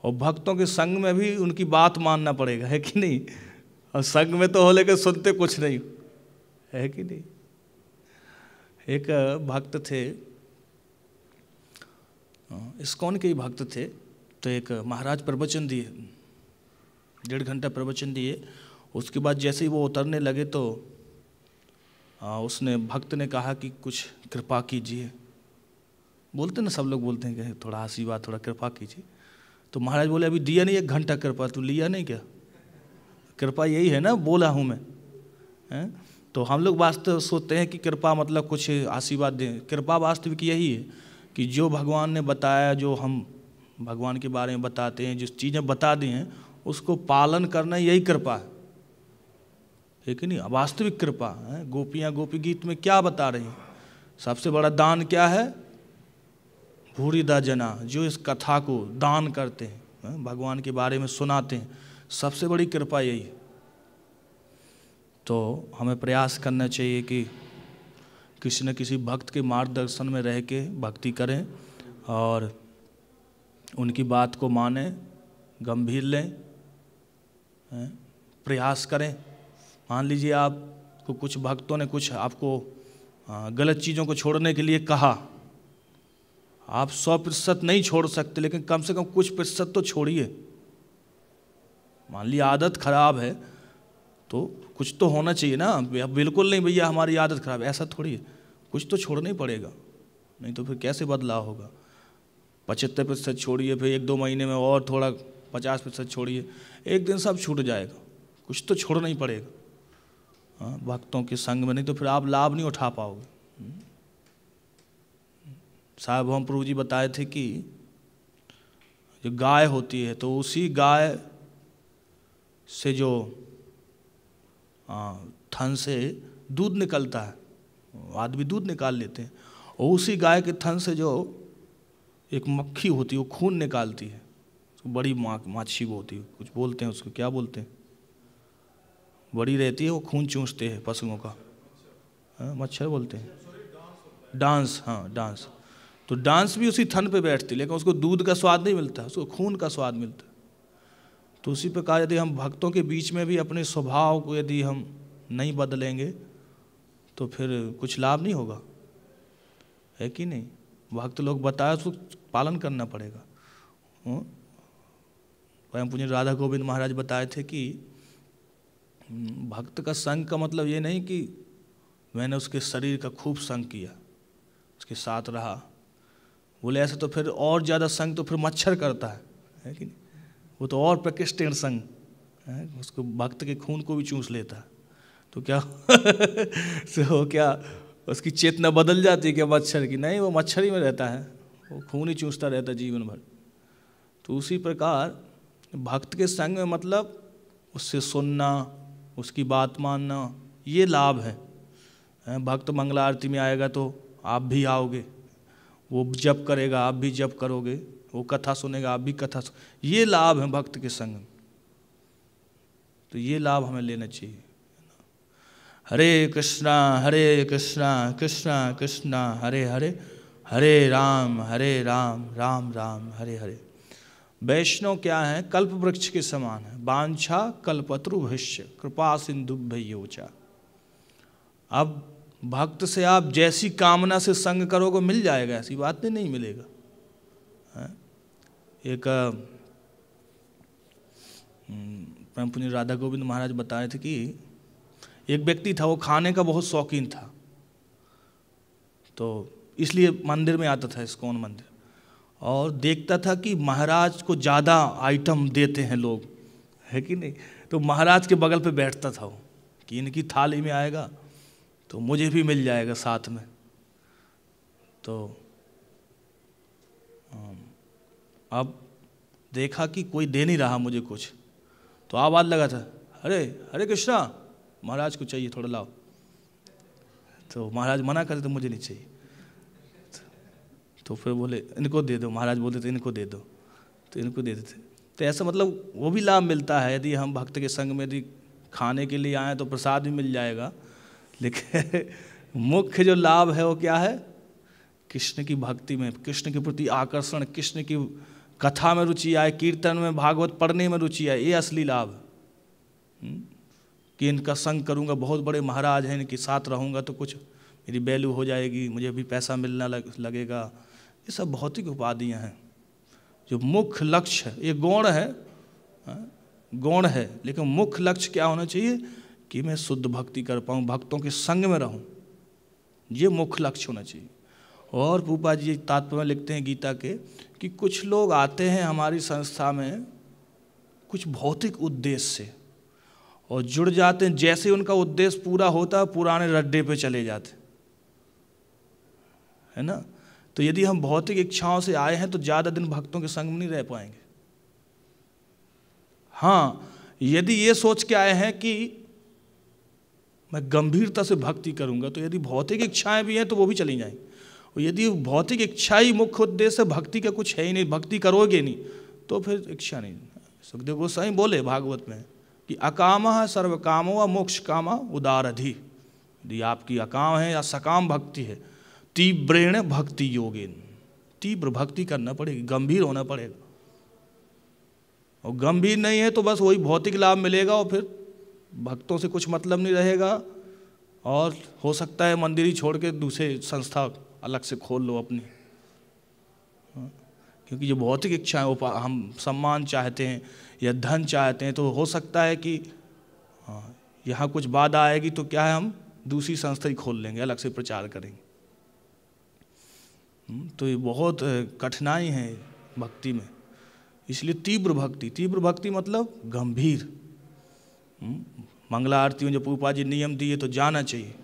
और भक्तों के संग में भी उनकी बात मानना पड़ेगा, है कि नहीं। और संग में तो हो लेकर सुनते कुछ नहीं, है कि नहीं। एक भक्त थे, इस्कॉन के ही भक्त थे, तो एक महाराज प्रवचन दिए, 1.5 घंटा प्रवचन दिए। उसके बाद जैसे ही वो उतरने लगे तो उसने भक्त ने कहा कि कुछ कृपा कीजिए। बोलते ना, सब लोग बोलते हैं कि थोड़ा आशीर्वाद, थोड़ा कृपा कीजिए। तो महाराज बोले अभी दिया नहीं 1 घंटा कृपा, तू लिया नहीं क्या, कृपा यही है ना, बोला हूँ मैं, है? तो हम लोग वास्तव सोचते हैं कि कृपा मतलब कुछ आशीर्वाद दें। कृपा वास्तविक यही है कि जो भगवान ने बताया, जो हम भगवान के बारे में बताते हैं, जिस चीज़ें बता दी हैं उसको पालन करना, यही कृपा है कि नहीं। वास्तविक कृपा है। गोपियाँ गोपी गीत में क्या बता रही हैं, सबसे बड़ा दान क्या है, भूरिदा जना, जो इस कथा को दान करते हैं, भगवान के बारे में सुनाते हैं, सबसे बड़ी कृपा यही है। तो हमें प्रयास करना चाहिए कि किसी न किसी भक्त के मार्गदर्शन में रह के भक्ति करें और उनकी बात को मानें, गंभीर लें, प्रयास करें। मान लीजिए आपको कुछ भक्तों ने कुछ आपको गलत चीज़ों को छोड़ने के लिए कहा, आप 100% नहीं छोड़ सकते, लेकिन कम से कम कुछ प्रतिशत तो छोड़िए। मान लीजिए आदत खराब है तो कुछ तो होना चाहिए ना, बिल्कुल नहीं भैया हमारी आदत खराब है, ऐसा थोड़ी है, कुछ तो छोड़ना ही पड़ेगा, नहीं तो फिर कैसे बदलाव होगा। 75% छोड़िए, फिर 1-2 महीने में और थोड़ा 50% छोड़िए, एक दिन सब छूट जाएगा, कुछ तो छोड़ना ही पड़ेगा। हाँ, भक्तों के संग में, नहीं तो फिर आप लाभ नहीं उठा पाओगे। सार्वभौम प्रभु जी बताए थे कि जो गाय होती है तो उसी गाय से जो थन से दूध निकलता है, आदमी दूध निकाल लेते हैं, और उसी गाय के थन से जो एक मक्खी होती है वो खून निकालती है, उसको बड़ी माछी वो होती है, कुछ बोलते हैं उसको, क्या बोलते हैं, बड़ी रहती है, वो खून चूसते हैं पशुओं का, मच्छर बोलते हैं, डांस, हाँ डांस। तो डांस भी उसी थन पे बैठती है, लेकिन उसको दूध का स्वाद नहीं मिलता, उसको खून का स्वाद मिलता है। तो उसी प्रकार यदि हम भक्तों के बीच में भी अपने स्वभाव को यदि हम नहीं बदलेंगे तो फिर कुछ लाभ नहीं होगा, है कि नहीं। भक्त लोग बताए उसको पालन करना पड़ेगा। परम पूज्य राधा गोविंद महाराज बताए थे कि भक्त का संग का मतलब ये नहीं कि मैंने उसके शरीर का खूब संग किया, उसके साथ रहा। बोले ऐसे तो फिर और ज़्यादा संग तो फिर मच्छर करता है कि नहीं। वो तो और प्रकृष्ट संग है, उसको भक्त के खून को भी चूस लेता है। तो क्या तो क्या उसकी चेतना बदल जाती है क्या मच्छर की? नहीं, वो मच्छर ही में रहता है, वो खून ही चूसता रहता है जीवन भर। तो उसी प्रकार भक्त के संग में मतलब उससे सुनना, उसकी बात मानना, ये लाभ है। भक्त मंगला आरती में आएगा तो आप भी आओगे, वो जप करेगा आप भी जप करोगे, वो कथा सुनेगा आप भी कथा ये लाभ है भक्त के संग। तो ये लाभ हमें लेना चाहिए। हरे कृष्णा कृष्णा कृष्णा हरे हरे, हरे राम राम राम हरे हरे। वैष्णव क्या है? कल्प वृक्ष के समान है। वांछा कल्पतरुभ्यश्च कृपा सिंधुभ्यो। अब भक्त से आप जैसी कामना से संग करोगे मिल जाएगा, ऐसी बात नहीं मिलेगा। एक परम पूज्य राधा गोविंद महाराज बता रहे थे कि एक व्यक्ति था, वो खाने का बहुत शौकीन था, तो इसलिए मंदिर में आता था, इस्कॉन मंदिर, और देखता था कि महाराज को ज़्यादा आइटम देते हैं लोग, है कि नहीं। तो महाराज के बगल पे बैठता था वो कि इनकी थाली में आएगा तो मुझे भी मिल जाएगा साथ में। तो अब देखा कि कोई दे नहीं रहा मुझे कुछ, तो आवाज़ लगा था, अरे हरे कृष्णा, महाराज को चाहिए, थोड़ा लाओ। तो महाराज मना करे तो मुझे नहीं चाहिए। तो फिर बोले इनको दे दो, महाराज बोलते थे इनको दे दो, तो इनको दे देते। तो ऐसा मतलब वो भी लाभ मिलता है, यदि हम भक्त के संग में यदि खाने के लिए आए तो प्रसाद भी मिल जाएगा। लेकिन मुख्य जो लाभ है वो क्या है? कृष्ण की भक्ति में, कृष्ण के प्रति आकर्षण, कृष्ण की कथा में रुचि आए, कीर्तन में, भागवत पढ़ने में रुचि आए, ये असली लाभ है। कि इनका संग करूँगा, बहुत बड़े महाराज हैं, इनके साथ रहूँगा तो कुछ मेरी वैल्यू हो जाएगी, मुझे भी पैसा मिलना लगेगा। ये सब भौतिक उपाधियाँ हैं। जो मुख्य लक्ष्य है, ये गौण है, गौण है, लेकिन मुख्य लक्ष्य क्या होना चाहिए कि मैं शुद्ध भक्ति कर पाऊँ, भक्तों के संग में रहूँ, ये मुख्य लक्ष्य होना चाहिए। और रूपा जी तात्पर्य में लिखते हैं गीता के कि कुछ लोग आते हैं हमारी संस्था में कुछ भौतिक उद्देश्य से और जुड़ जाते हैं, जैसे उनका उद्देश्य पूरा होता है पुराने रड्डे पे चले जाते, है ना। तो यदि हम भौतिक इच्छाओं से आए हैं तो ज़्यादा दिन भक्तों के संग में नहीं रह पाएंगे। हाँ, यदि ये सोच के आए हैं कि मैं गंभीरता से भक्ति करूंगा, तो यदि भौतिक इच्छाएं भी हैं तो वो भी चली जाएंगी। और यदि भौतिक इच्छा ही मुख्य उद्देश्य है, भक्ति का कुछ है ही नहीं, भक्ति करोगे नहीं, तो फिर इच्छा नहीं। सुखदेव गोस्वामी बोले भागवत में कि अकामः सर्व कामो मोक्ष कामा उदारधि। यदि आपकी अकाम है या सकाम भक्ति है, तीव्रेण भक्ति योगेन, तीव्र भक्ति करना पड़ेगी, गंभीर होना पड़ेगा। और गंभीर नहीं है तो बस वही भौतिक लाभ मिलेगा और फिर भक्तों से कुछ मतलब नहीं रहेगा, और हो सकता है मंदिर ही छोड़ के दूसरे संस्था अलग से खोल लो अपनी। क्योंकि जो भौतिक इच्छाएं, हम सम्मान चाहते हैं या धन चाहते हैं, तो हो सकता है कि यहाँ कुछ बाधा आएगी तो क्या है, हम दूसरी संस्था ही खोल लेंगे, अलग से प्रचार करेंगे। तो ये बहुत कठिनाई है भक्ति में। इसलिए तीव्र भक्ति मतलब गंभीर। मंगला आरती में जो पूपा जी नियम दिए तो जाना चाहिए।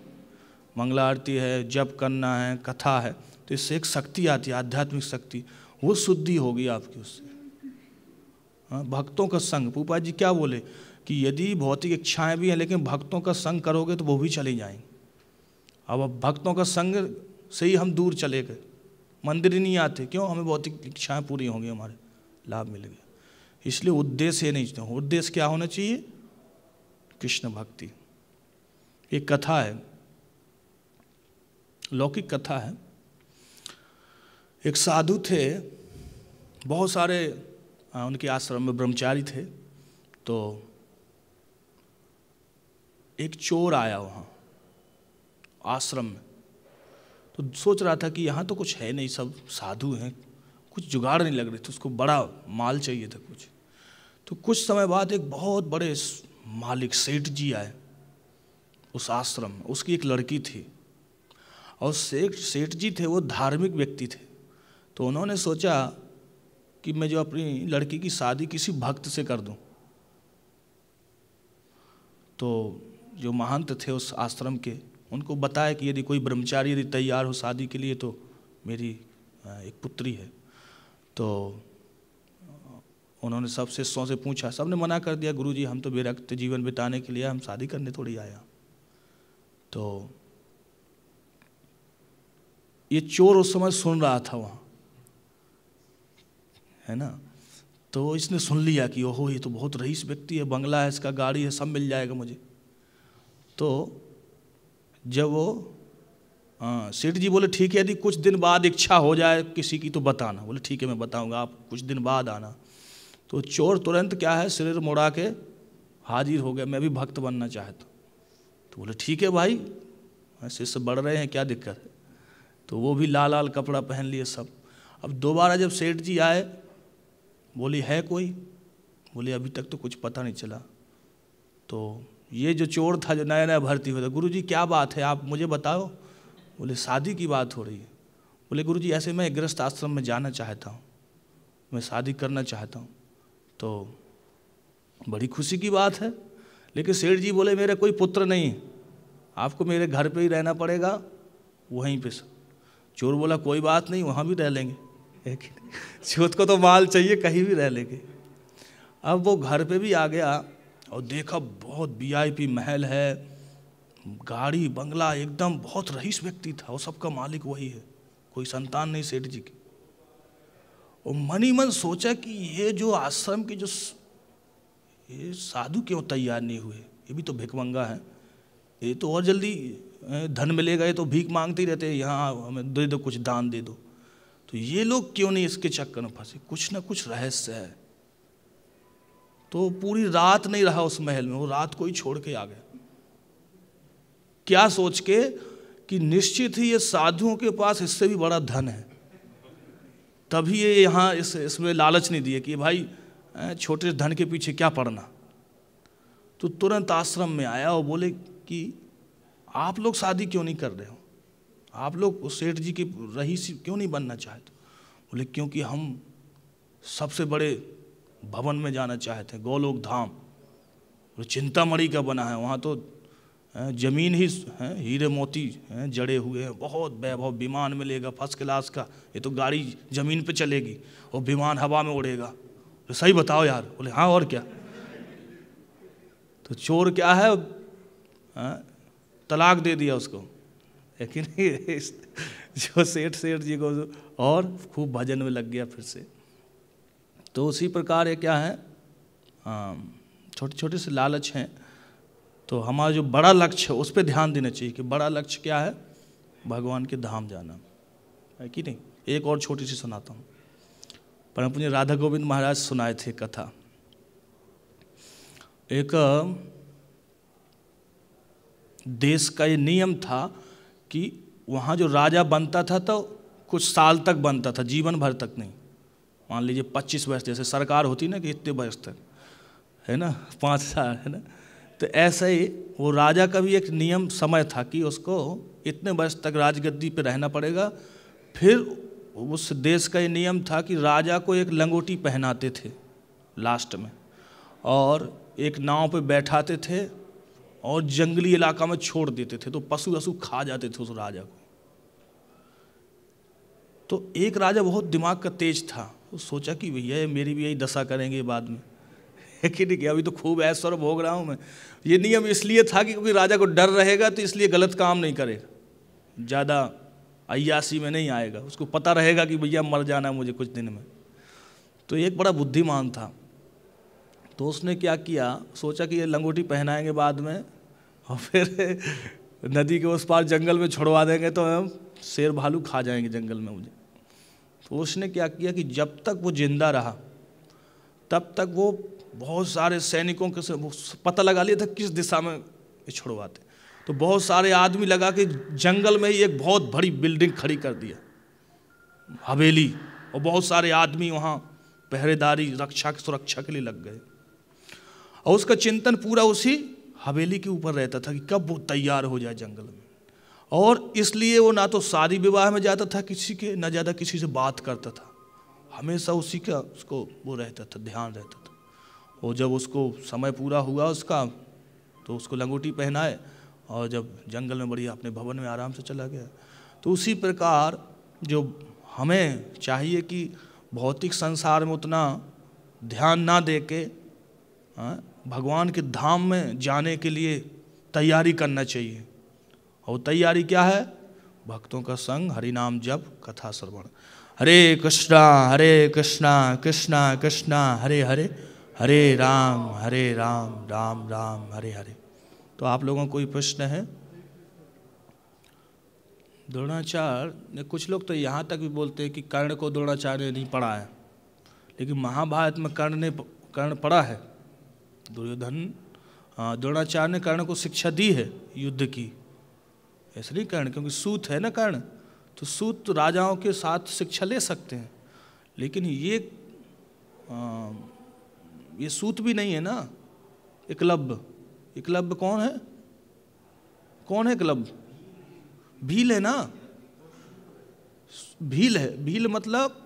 मंगला आरती है, जप करना है, कथा है, तो इससे एक शक्ति आती है, आध्यात्मिक शक्ति, वो शुद्धि होगी आपकी उससे। भक्तों का संग, पूपा जी क्या बोले कि यदि भौतिक इच्छाएं भी हैं लेकिन भक्तों का संग करोगे तो वो भी चली जाएंगी। अब भक्तों का संग से ही हम दूर चले गए, मंदिर ही नहीं आते, क्यों? हमें भौतिक इच्छाएं पूरी होंगी, हमारे लाभ मिल गया। इसलिए उद्देश्य ये नहीं, उद्देश्य क्या होना चाहिए? कृष्ण भक्ति। एक कथा है, लौकिक कथा है। एक साधु थे, बहुत सारे उनके आश्रम में ब्रह्मचारी थे, तो एक चोर आया वहाँ आश्रम में, तो सोच रहा था कि यहाँ तो कुछ है नहीं, सब साधु हैं, कुछ जुगाड़ नहीं लग रही थी, उसको बड़ा माल चाहिए था कुछ। तो कुछ समय बाद एक बहुत बड़े मालिक सेठ जी आए उस आश्रम में, उसकी एक लड़की थी, और सेठ जी थे वो धार्मिक व्यक्ति थे। तो उन्होंने सोचा कि मैं जो अपनी लड़की की शादी किसी भक्त से कर दूं। तो जो महंत थे उस आश्रम के, उनको बताया कि यदि कोई ब्रह्मचारी यदि तैयार हो शादी के लिए तो मेरी एक पुत्री है। तो उन्होंने सब शिष्यों से पूछा, सबने मना कर दिया, गुरुजी हम तो विरक्त जीवन बिताने के लिए, हम शादी करने थोड़ी आया। तो ये चोर उस समय सुन रहा था वहाँ, है ना, तो इसने सुन लिया कि ओहो ये तो बहुत रईस व्यक्ति है, बंगला है इसका, गाड़ी है, सब मिल जाएगा मुझे। तो जब वो सेठ जी बोले ठीक है, यदि कुछ दिन बाद इच्छा हो जाए किसी की तो बताना। बोले ठीक है मैं बताऊंगा, आप कुछ दिन बाद आना। तो चोर तुरंत क्या है सिर मुड़ा के हाजिर हो गया, मैं भी भक्त बनना चाहता हूँ। तो बोले ठीक है भाई, शिष्य बढ़ रहे हैं, क्या दिक्कत है। तो वो भी लाल लाल कपड़ा पहन लिए सब। अब दोबारा जब सेठ जी आए, बोली है कोई, बोले अभी तक तो कुछ पता नहीं चला। तो ये जो चोर था जो नया नया भर्ती हुआ था, गुरुजी क्या बात है आप मुझे बताओ। बोले शादी की बात हो रही है। बोले गुरुजी ऐसे मैं गृहस्थ आश्रम में जाना चाहता हूँ, मैं शादी करना चाहता हूँ। तो बड़ी खुशी की बात है, लेकिन सेठ जी बोले मेरा कोई पुत्र नहीं, आपको मेरे घर पे ही रहना पड़ेगा, वहीं पे। चोर बोला कोई बात नहीं, वहाँ भी रह लेंगे, चोर को तो माल चाहिए, कहीं भी रह लेंगे। अब वो घर पे भी आ गया और देखा बहुत वीआईपी महल है, गाड़ी बंगला, एकदम बहुत रईस व्यक्ति था, वो सबका मालिक वही है, कोई संतान नहीं सेठ जी की। और मन ही मन सोचा कि ये जो आश्रम के जो ये साधु क्यों तैयार नहीं हुए, ये भी तो भिखमंगा है, ये तो और जल्दी धन मिलेगा, ये तो भीख मांगते ही रहते हैं, यहाँ हमें दे दो, कुछ दान दे दो। तो ये लोग क्यों नहीं इसके चक्कर में फंसे, कुछ ना कुछ रहस्य है। तो पूरी रात नहीं रहा उस महल में, वो रात को ही छोड़ के आ गया, क्या सोच के कि निश्चित ही ये साधुओं के पास इससे भी बड़ा धन है। तभी ये यहाँ इसमें लालच नहीं दिए कि भाई छोटे धन के पीछे क्या पड़ना। तो तुरंत आश्रम में आया और बोले कि आप लोग शादी क्यों नहीं कर रहे हो, आप लोग उस सेठ जी की रईस क्यों नहीं बनना चाहते। बोले क्योंकि हम सबसे बड़े भवन में जाना चाहते हैं, गोलोक धाम, चिंतामणि का बना है, वहाँ तो जमीन ही हीरे मोती जड़े हुए हैं, बहुत वैभव, विमान मिलेगा फर्स्ट क्लास का, ये तो गाड़ी जमीन पे चलेगी और विमान हवा में उड़ेगा। तो सही बताओ यार। बोले हाँ और क्या। तो चोर क्या है, तलाक दे दिया उसको, लेकिन जो सेठ जी को, और खूब भजन में लग गया फिर से। तो उसी प्रकार ये क्या है, छोटे छोटे से लालच हैं। तो हमारा जो बड़ा लक्ष्य है उस पर ध्यान देना चाहिए कि बड़ा लक्ष्य क्या है, भगवान के धाम जाना है कि नहीं। एक और छोटी सी सुनाता हूँ। परम पूज्य राधा गोविंद महाराज सुनाए थे कथा। एक देश का ये नियम था कि वहाँ जो राजा बनता था तो कुछ साल तक बनता था, जीवन भर तक नहीं। मान लीजिए 25 वर्ष, जैसे सरकार होती ना कि इतने वर्ष तक, है ना, 5 साल, है ना। तो ऐसा ही वो राजा का भी एक नियम समय था कि उसको इतने वर्ष तक राजगद्दी पे रहना पड़ेगा। फिर उस देश का ये नियम था कि राजा को एक लंगोटी पहनाते थे लास्ट में, और एक नाव पे बैठाते थे और जंगली इलाका में छोड़ देते थे, तो पशु वशु खा जाते थे उस राजा को। तो एक राजा बहुत दिमाग का तेज था, वो सोचा कि भैया मेरी भी यही दशा करेंगे बाद में, है कि नहीं, अभी तो खूब ऐश्वर्य भोग रहा हूँ मैं। ये नियम इसलिए था कि क्योंकि राजा को डर रहेगा तो इसलिए गलत काम नहीं करेगा, ज़्यादा अय्यासी में नहीं आएगा, उसको पता रहेगा कि भैया मर जाना है मुझे कुछ दिन में। तो एक बड़ा बुद्धिमान था, तो उसने क्या किया, सोचा कि ये लंगोटी पहनाएंगे बाद में और फिर नदी के उस पार जंगल में छुड़वा देंगे तो हम शेर भालू खा जाएंगे जंगल में मुझे। तो उसने क्या किया कि जब तक वो जिंदा रहा तब तक वो बहुत सारे सैनिकों के से वो पता लगा लिया था किस दिशा में ये छुड़वाते। तो बहुत सारे आदमी लगा के जंगल में ही एक बहुत बड़ी बिल्डिंग खड़ी कर दिया, हवेली, और बहुत सारे आदमी वहाँ पहरेदारी सुरक्षा के लिए लग गए। और उसका चिंतन पूरा उसी हवेली के ऊपर रहता था कि कब वो तैयार हो जाए जंगल में। और इसलिए वो ना तो शादी विवाह में जाता था किसी के, ना ज़्यादा किसी से बात करता था, हमेशा उसी का उसको वो रहता था, ध्यान रहता था। और जब उसको समय पूरा हुआ उसका, तो उसको लंगोटी पहनाए और जब जंगल में बढ़िया अपने भवन में आराम से चला गया। तो उसी प्रकार जो हमें चाहिए कि भौतिक संसार में उतना ध्यान ना दे के भगवान के धाम में जाने के लिए तैयारी करना चाहिए। और तैयारी क्या है? भक्तों का संग, हरि नाम जप, कथा श्रवण। हरे कृष्णा कृष्णा कृष्णा हरे हरे, हरे राम राम राम हरे हरे। तो आप लोगों को कोई प्रश्न है? द्रोणाचार्य ने, कुछ लोग तो यहाँ तक भी बोलते हैं कि कर्ण को द्रोणाचार्य ने नहीं पढ़ा है, लेकिन महाभारत में कर्ण पढ़ा है। दुर्योधन, द्रोणाचार्य ने कर्ण को शिक्षा दी है युद्ध की, ऐसे नहीं कर्ण, क्योंकि सूत है ना कर्ण, तो सूत तो राजाओं के साथ शिक्षा ले सकते हैं, लेकिन ये सूत भी नहीं है ना। एकलव्य कौन है? एकलव्य? भील है ना, भील है। भील मतलब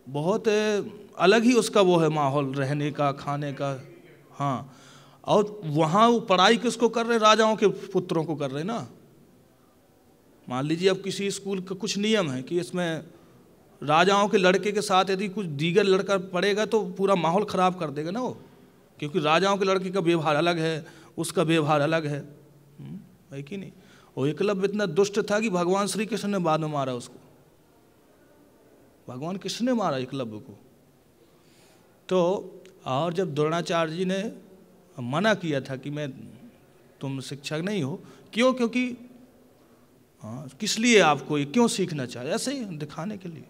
बहुत अलग ही उसका वो है माहौल, रहने का, खाने का। हाँ, और वहाँ वो पढ़ाई किसको कर रहे? राजाओं के पुत्रों को कर रहे ना। मान लीजिए अब किसी स्कूल का कुछ नियम है कि इसमें राजाओं के लड़के के साथ यदि कुछ दीगर लड़का पढ़ेगा तो पूरा माहौल ख़राब कर देगा ना वो, क्योंकि राजाओं के लड़के का व्यवहार अलग है, उसका व्यवहार अलग है कि नहीं। और एकलव्य इतना दुष्ट था कि भगवान श्री कृष्ण ने बाद में मारा उसको। भगवान कृष्ण ने मारा एकलव्य को। तो और जब द्रोणाचार्य जी ने मना किया था कि मैं, तुम शिक्षक नहीं हो, क्यों? क्योंकि किस लिए आपको ये क्यों सीखना चाहिए? ऐसे ही दिखाने के लिए।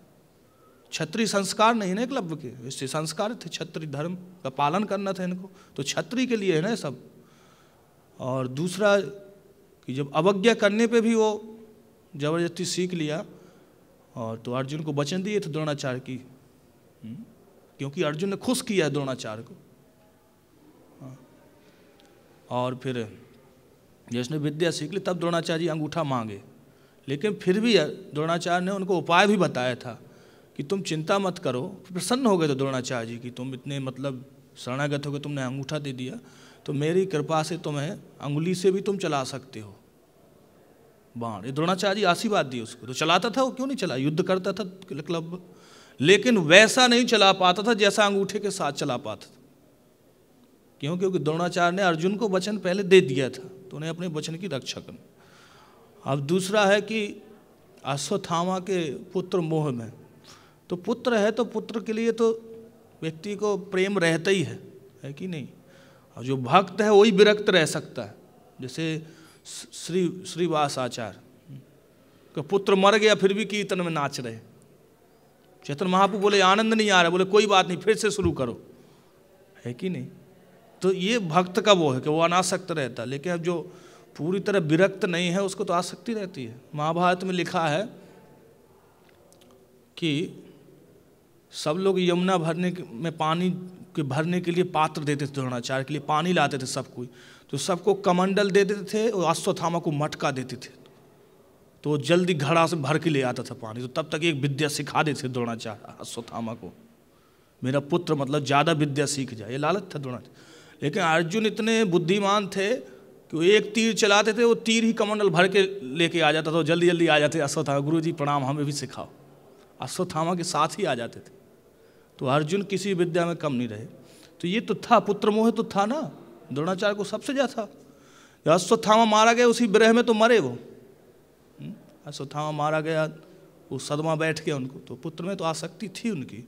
क्षत्रिय संस्कार नहीं ना एकलव्य के, इससे संस्कार थे, क्षत्रिय धर्म का पालन करना था इनको, तो क्षत्रिय के लिए है ना सब। और दूसरा कि जब अवज्ञा करने पे भी वो जबरदस्ती सीख लिया, और तो अर्जुन को वचन दिए थे द्रोणाचार्य की, क्योंकि अर्जुन ने खुश किया द्रोणाचार्य को। और फिर जिसने विद्या सीख ली तब द्रोणाचार्य जी अंगूठा मांगे, लेकिन फिर भी द्रोणाचार्य ने उनको उपाय भी बताया था कि तुम चिंता मत करो। प्रसन्न हो गए थे द्रोणाचार्य जी कि तुम इतने मतलब शरणागत हो गए, तुमने अंगूठा दे दिया, तो मेरी कृपा से तुम्हें अंगुली से भी तुम चला सकते हो बाण। ये द्रोणाचार्य जी आशीर्वाद दिए उसको, तो चलाता था वो, क्यों नहीं चला? युद्ध करता था एकलव्य, लेकिन वैसा नहीं चला पाता था जैसा अंगूठे के साथ चला पाता था। क्यों? क्योंकि द्रोणाचार्य ने अर्जुन को वचन पहले दे दिया था, तो उन्हें अपने वचन की रक्षा करनी। अब दूसरा है कि अश्वत्थामा के पुत्र मोह में, तो पुत्र है तो पुत्र के लिए तो व्यक्ति को प्रेम रहता ही है कि नहीं। और जो भक्त है वही विरक्त रह सकता है। जैसे श्रीवास आचार्य का पुत्र मर गया फिर भी कीर्तन में नाच रहे। चैतन्य महाप्रभु बोले आनंद नहीं आ रहा, बोले कोई बात नहीं, फिर से शुरू करो, है कि नहीं। तो ये भक्त का वो है कि वो अनासक्त रहता है, लेकिन अब जो पूरी तरह विरक्त नहीं है उसको तो आसक्ति रहती है। महाभारत में लिखा है कि सब लोग यमुना पानी के भरने के लिए पात्र देते थे, द्रोणाचार्य के लिए पानी लाते थे सब कोई, तो सबको कमंडल दे देते थे और अश्वत्थामा को मटका देते थे, तो वो जल्दी घड़ा से भर के ले आता था पानी। तो तब तक एक विद्या सिखा देते थे द्रोणाचार्य अश्वत्थामा को, मेरा पुत्र मतलब ज़्यादा विद्या सीख जाए, ये लालच था द्रोणाचार्य। लेकिन अर्जुन इतने बुद्धिमान थे कि वो एक तीर चलाते थे, वो तीर ही कमंडल भर के लेके आ जाता था, जल्दी जल्दी आ जाते अश्वत्थामा, गुरु जी प्रणाम, हमें भी सिखाओ। अश्वत्थामा के साथ ही आ जाते थे। तो अर्जुन किसी विद्या में कम नहीं रहे। तो ये तो था, पुत्र मोह तो था ना द्रोणाचार्य को सबसे ज़्यादा था। जब अश्वत्थामा मारा गया उसी विरह में तो मरे वो, अश्वत्थामा मारा गया, वो सदमा बैठ गया उनको, तो पुत्र में तो आसक्ति थी उनकी,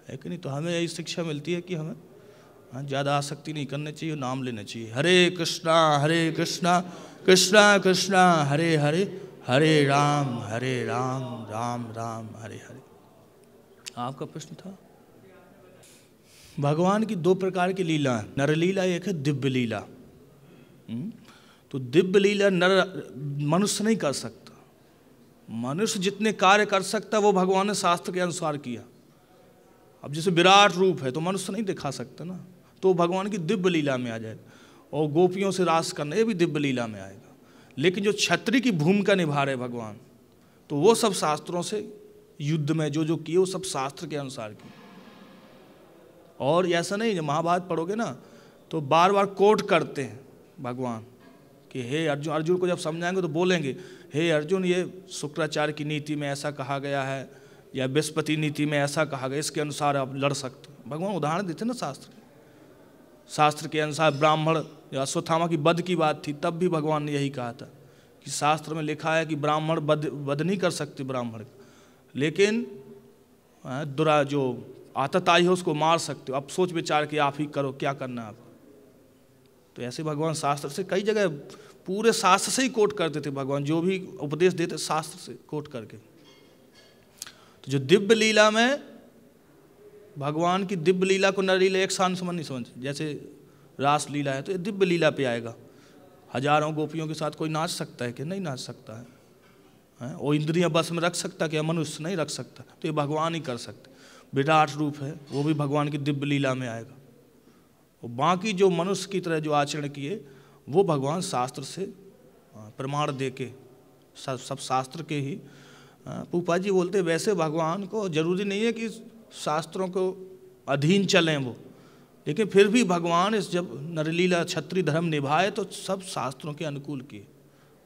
है कि नहीं। तो हमें यही शिक्षा मिलती है कि हमें ज़्यादा आसक्ति नहीं करनी चाहिए, नाम लेना चाहिए। हरे कृष्णा कृष्णा कृष्णा हरे हरे, हरे राम राम राम हरे हरे। आपका प्रश्न था? भगवान की दो प्रकार की लीला है, नर लीला एक है दिव्य लीला। तो दिव्य लीला नर मनुष्य नहीं कर सकता। मनुष्य जितने कार्य कर सकता वो भगवान ने शास्त्र के अनुसार किया। अब जैसे विराट रूप है तो मनुष्य नहीं दिखा सकता ना, तो भगवान की दिव्य लीला में आ जाएगा। और गोपियों से रास करना ये भी दिव्य लीला में आएगा। लेकिन जो क्षत्रिय की भूमिका निभा रहे भगवान, तो वो सब शास्त्रों से युद्ध में जो जो किए वो सब शास्त्र के अनुसार किए। और ऐसा नहीं, जब महाभारत पढ़ोगे ना तो बार बार कोट करते हैं भगवान कि हे अर्जुन, अर्जुन को जब समझाएंगे तो बोलेंगे हे अर्जुन, ये शुक्राचार्य की नीति में ऐसा कहा गया है या बृहस्पति नीति में ऐसा कहा गया, इसके अनुसार आप लड़ सकते हैं। भगवान उदाहरण देते ना शास्त्र के अनुसार। ब्राह्मण या अश्वत्थामा की वध की बात थी, तब भी भगवान ने यही कहा था कि शास्त्र में लिखा है कि ब्राह्मण वध नहीं कर सकते ब्राह्मण, लेकिन जो आतताई है उसको मार सकते हो। अब सोच विचार के आप ही करो क्या करना है आप। तो ऐसे भगवान शास्त्र से कई जगह पूरे शास्त्र से ही कोट करते थे भगवान, जो भी उपदेश देते शास्त्र से कोट करके। तो जो दिव्य लीला में भगवान की दिव्य लीला को नर लीला एक साथ समझ नहीं समझ। जैसे रास लीला है तो ये दिव्य लीला पे आएगा। हजारों गोपियों के साथ कोई नाच सकता है कि नहीं नाच सकता है? वो इंद्रियां बस में रख सकता है कि मनुष्य नहीं रख सकता, तो ये भगवान ही कर सकते। विराट रूप है वो भी भगवान की दिव्य लीला में आएगा। और बाकी जो मनुष्य की तरह जो आचरण किए वो भगवान शास्त्र से प्रमाण दे के, सब शास्त्र के ही। पूपा जी बोलते वैसे भगवान को जरूरी नहीं है कि शास्त्रों को अधीन चलें वो, लेकिन फिर भी भगवान इस जब नरलीला क्षत्रिय धर्म निभाए तो सब शास्त्रों के अनुकूल किए।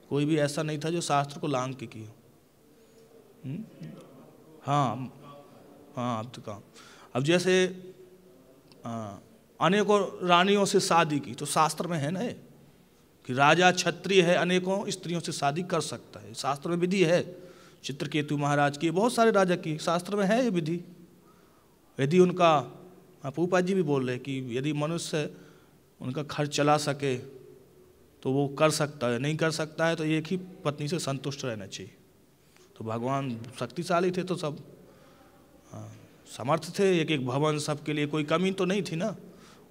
कोई भी ऐसा नहीं था जो शास्त्र को लांघ के किए। हाँ अब तो काम। अब जैसे अनेकों रानियों से शादी की, तो शास्त्र में है ना कि राजा क्षत्रिय है, अनेकों स्त्रियों से शादी कर सकता है। शास्त्र में विधि है। चित्रकेतु महाराज की, बहुत सारे राजा की, शास्त्र में है ये विधि। यदि उनका, पूपा जी भी बोल रहे कि यदि मनुष्य उनका खर्च चला सके तो वो कर सकता है, नहीं कर सकता है तो एक ही पत्नी से संतुष्ट रहना चाहिए। तो भगवान शक्तिशाली थे तो सब समर्थ थे, एक एक भवन सबके लिए, कोई कमी तो नहीं थी ना।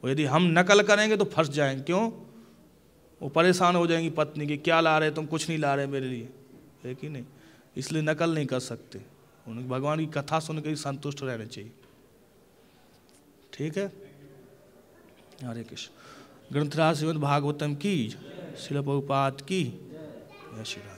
और यदि हम नकल करेंगे तो फंस जाएंगे। क्यों? वो परेशान हो जाएंगी पत्नी की, क्या ला रहे तुम, कुछ नहीं ला रहे मेरे लिए, है कि नहीं? इसलिए नकल नहीं कर सकते। उन्हें भगवान की कथा सुन के ही संतुष्ट रहना चाहिए। ठीक है, हरे कृष्ण। ग्रंथराज श्रीमद् भागवतम की, श्रील प्रभुपाद की, जय श्री राम।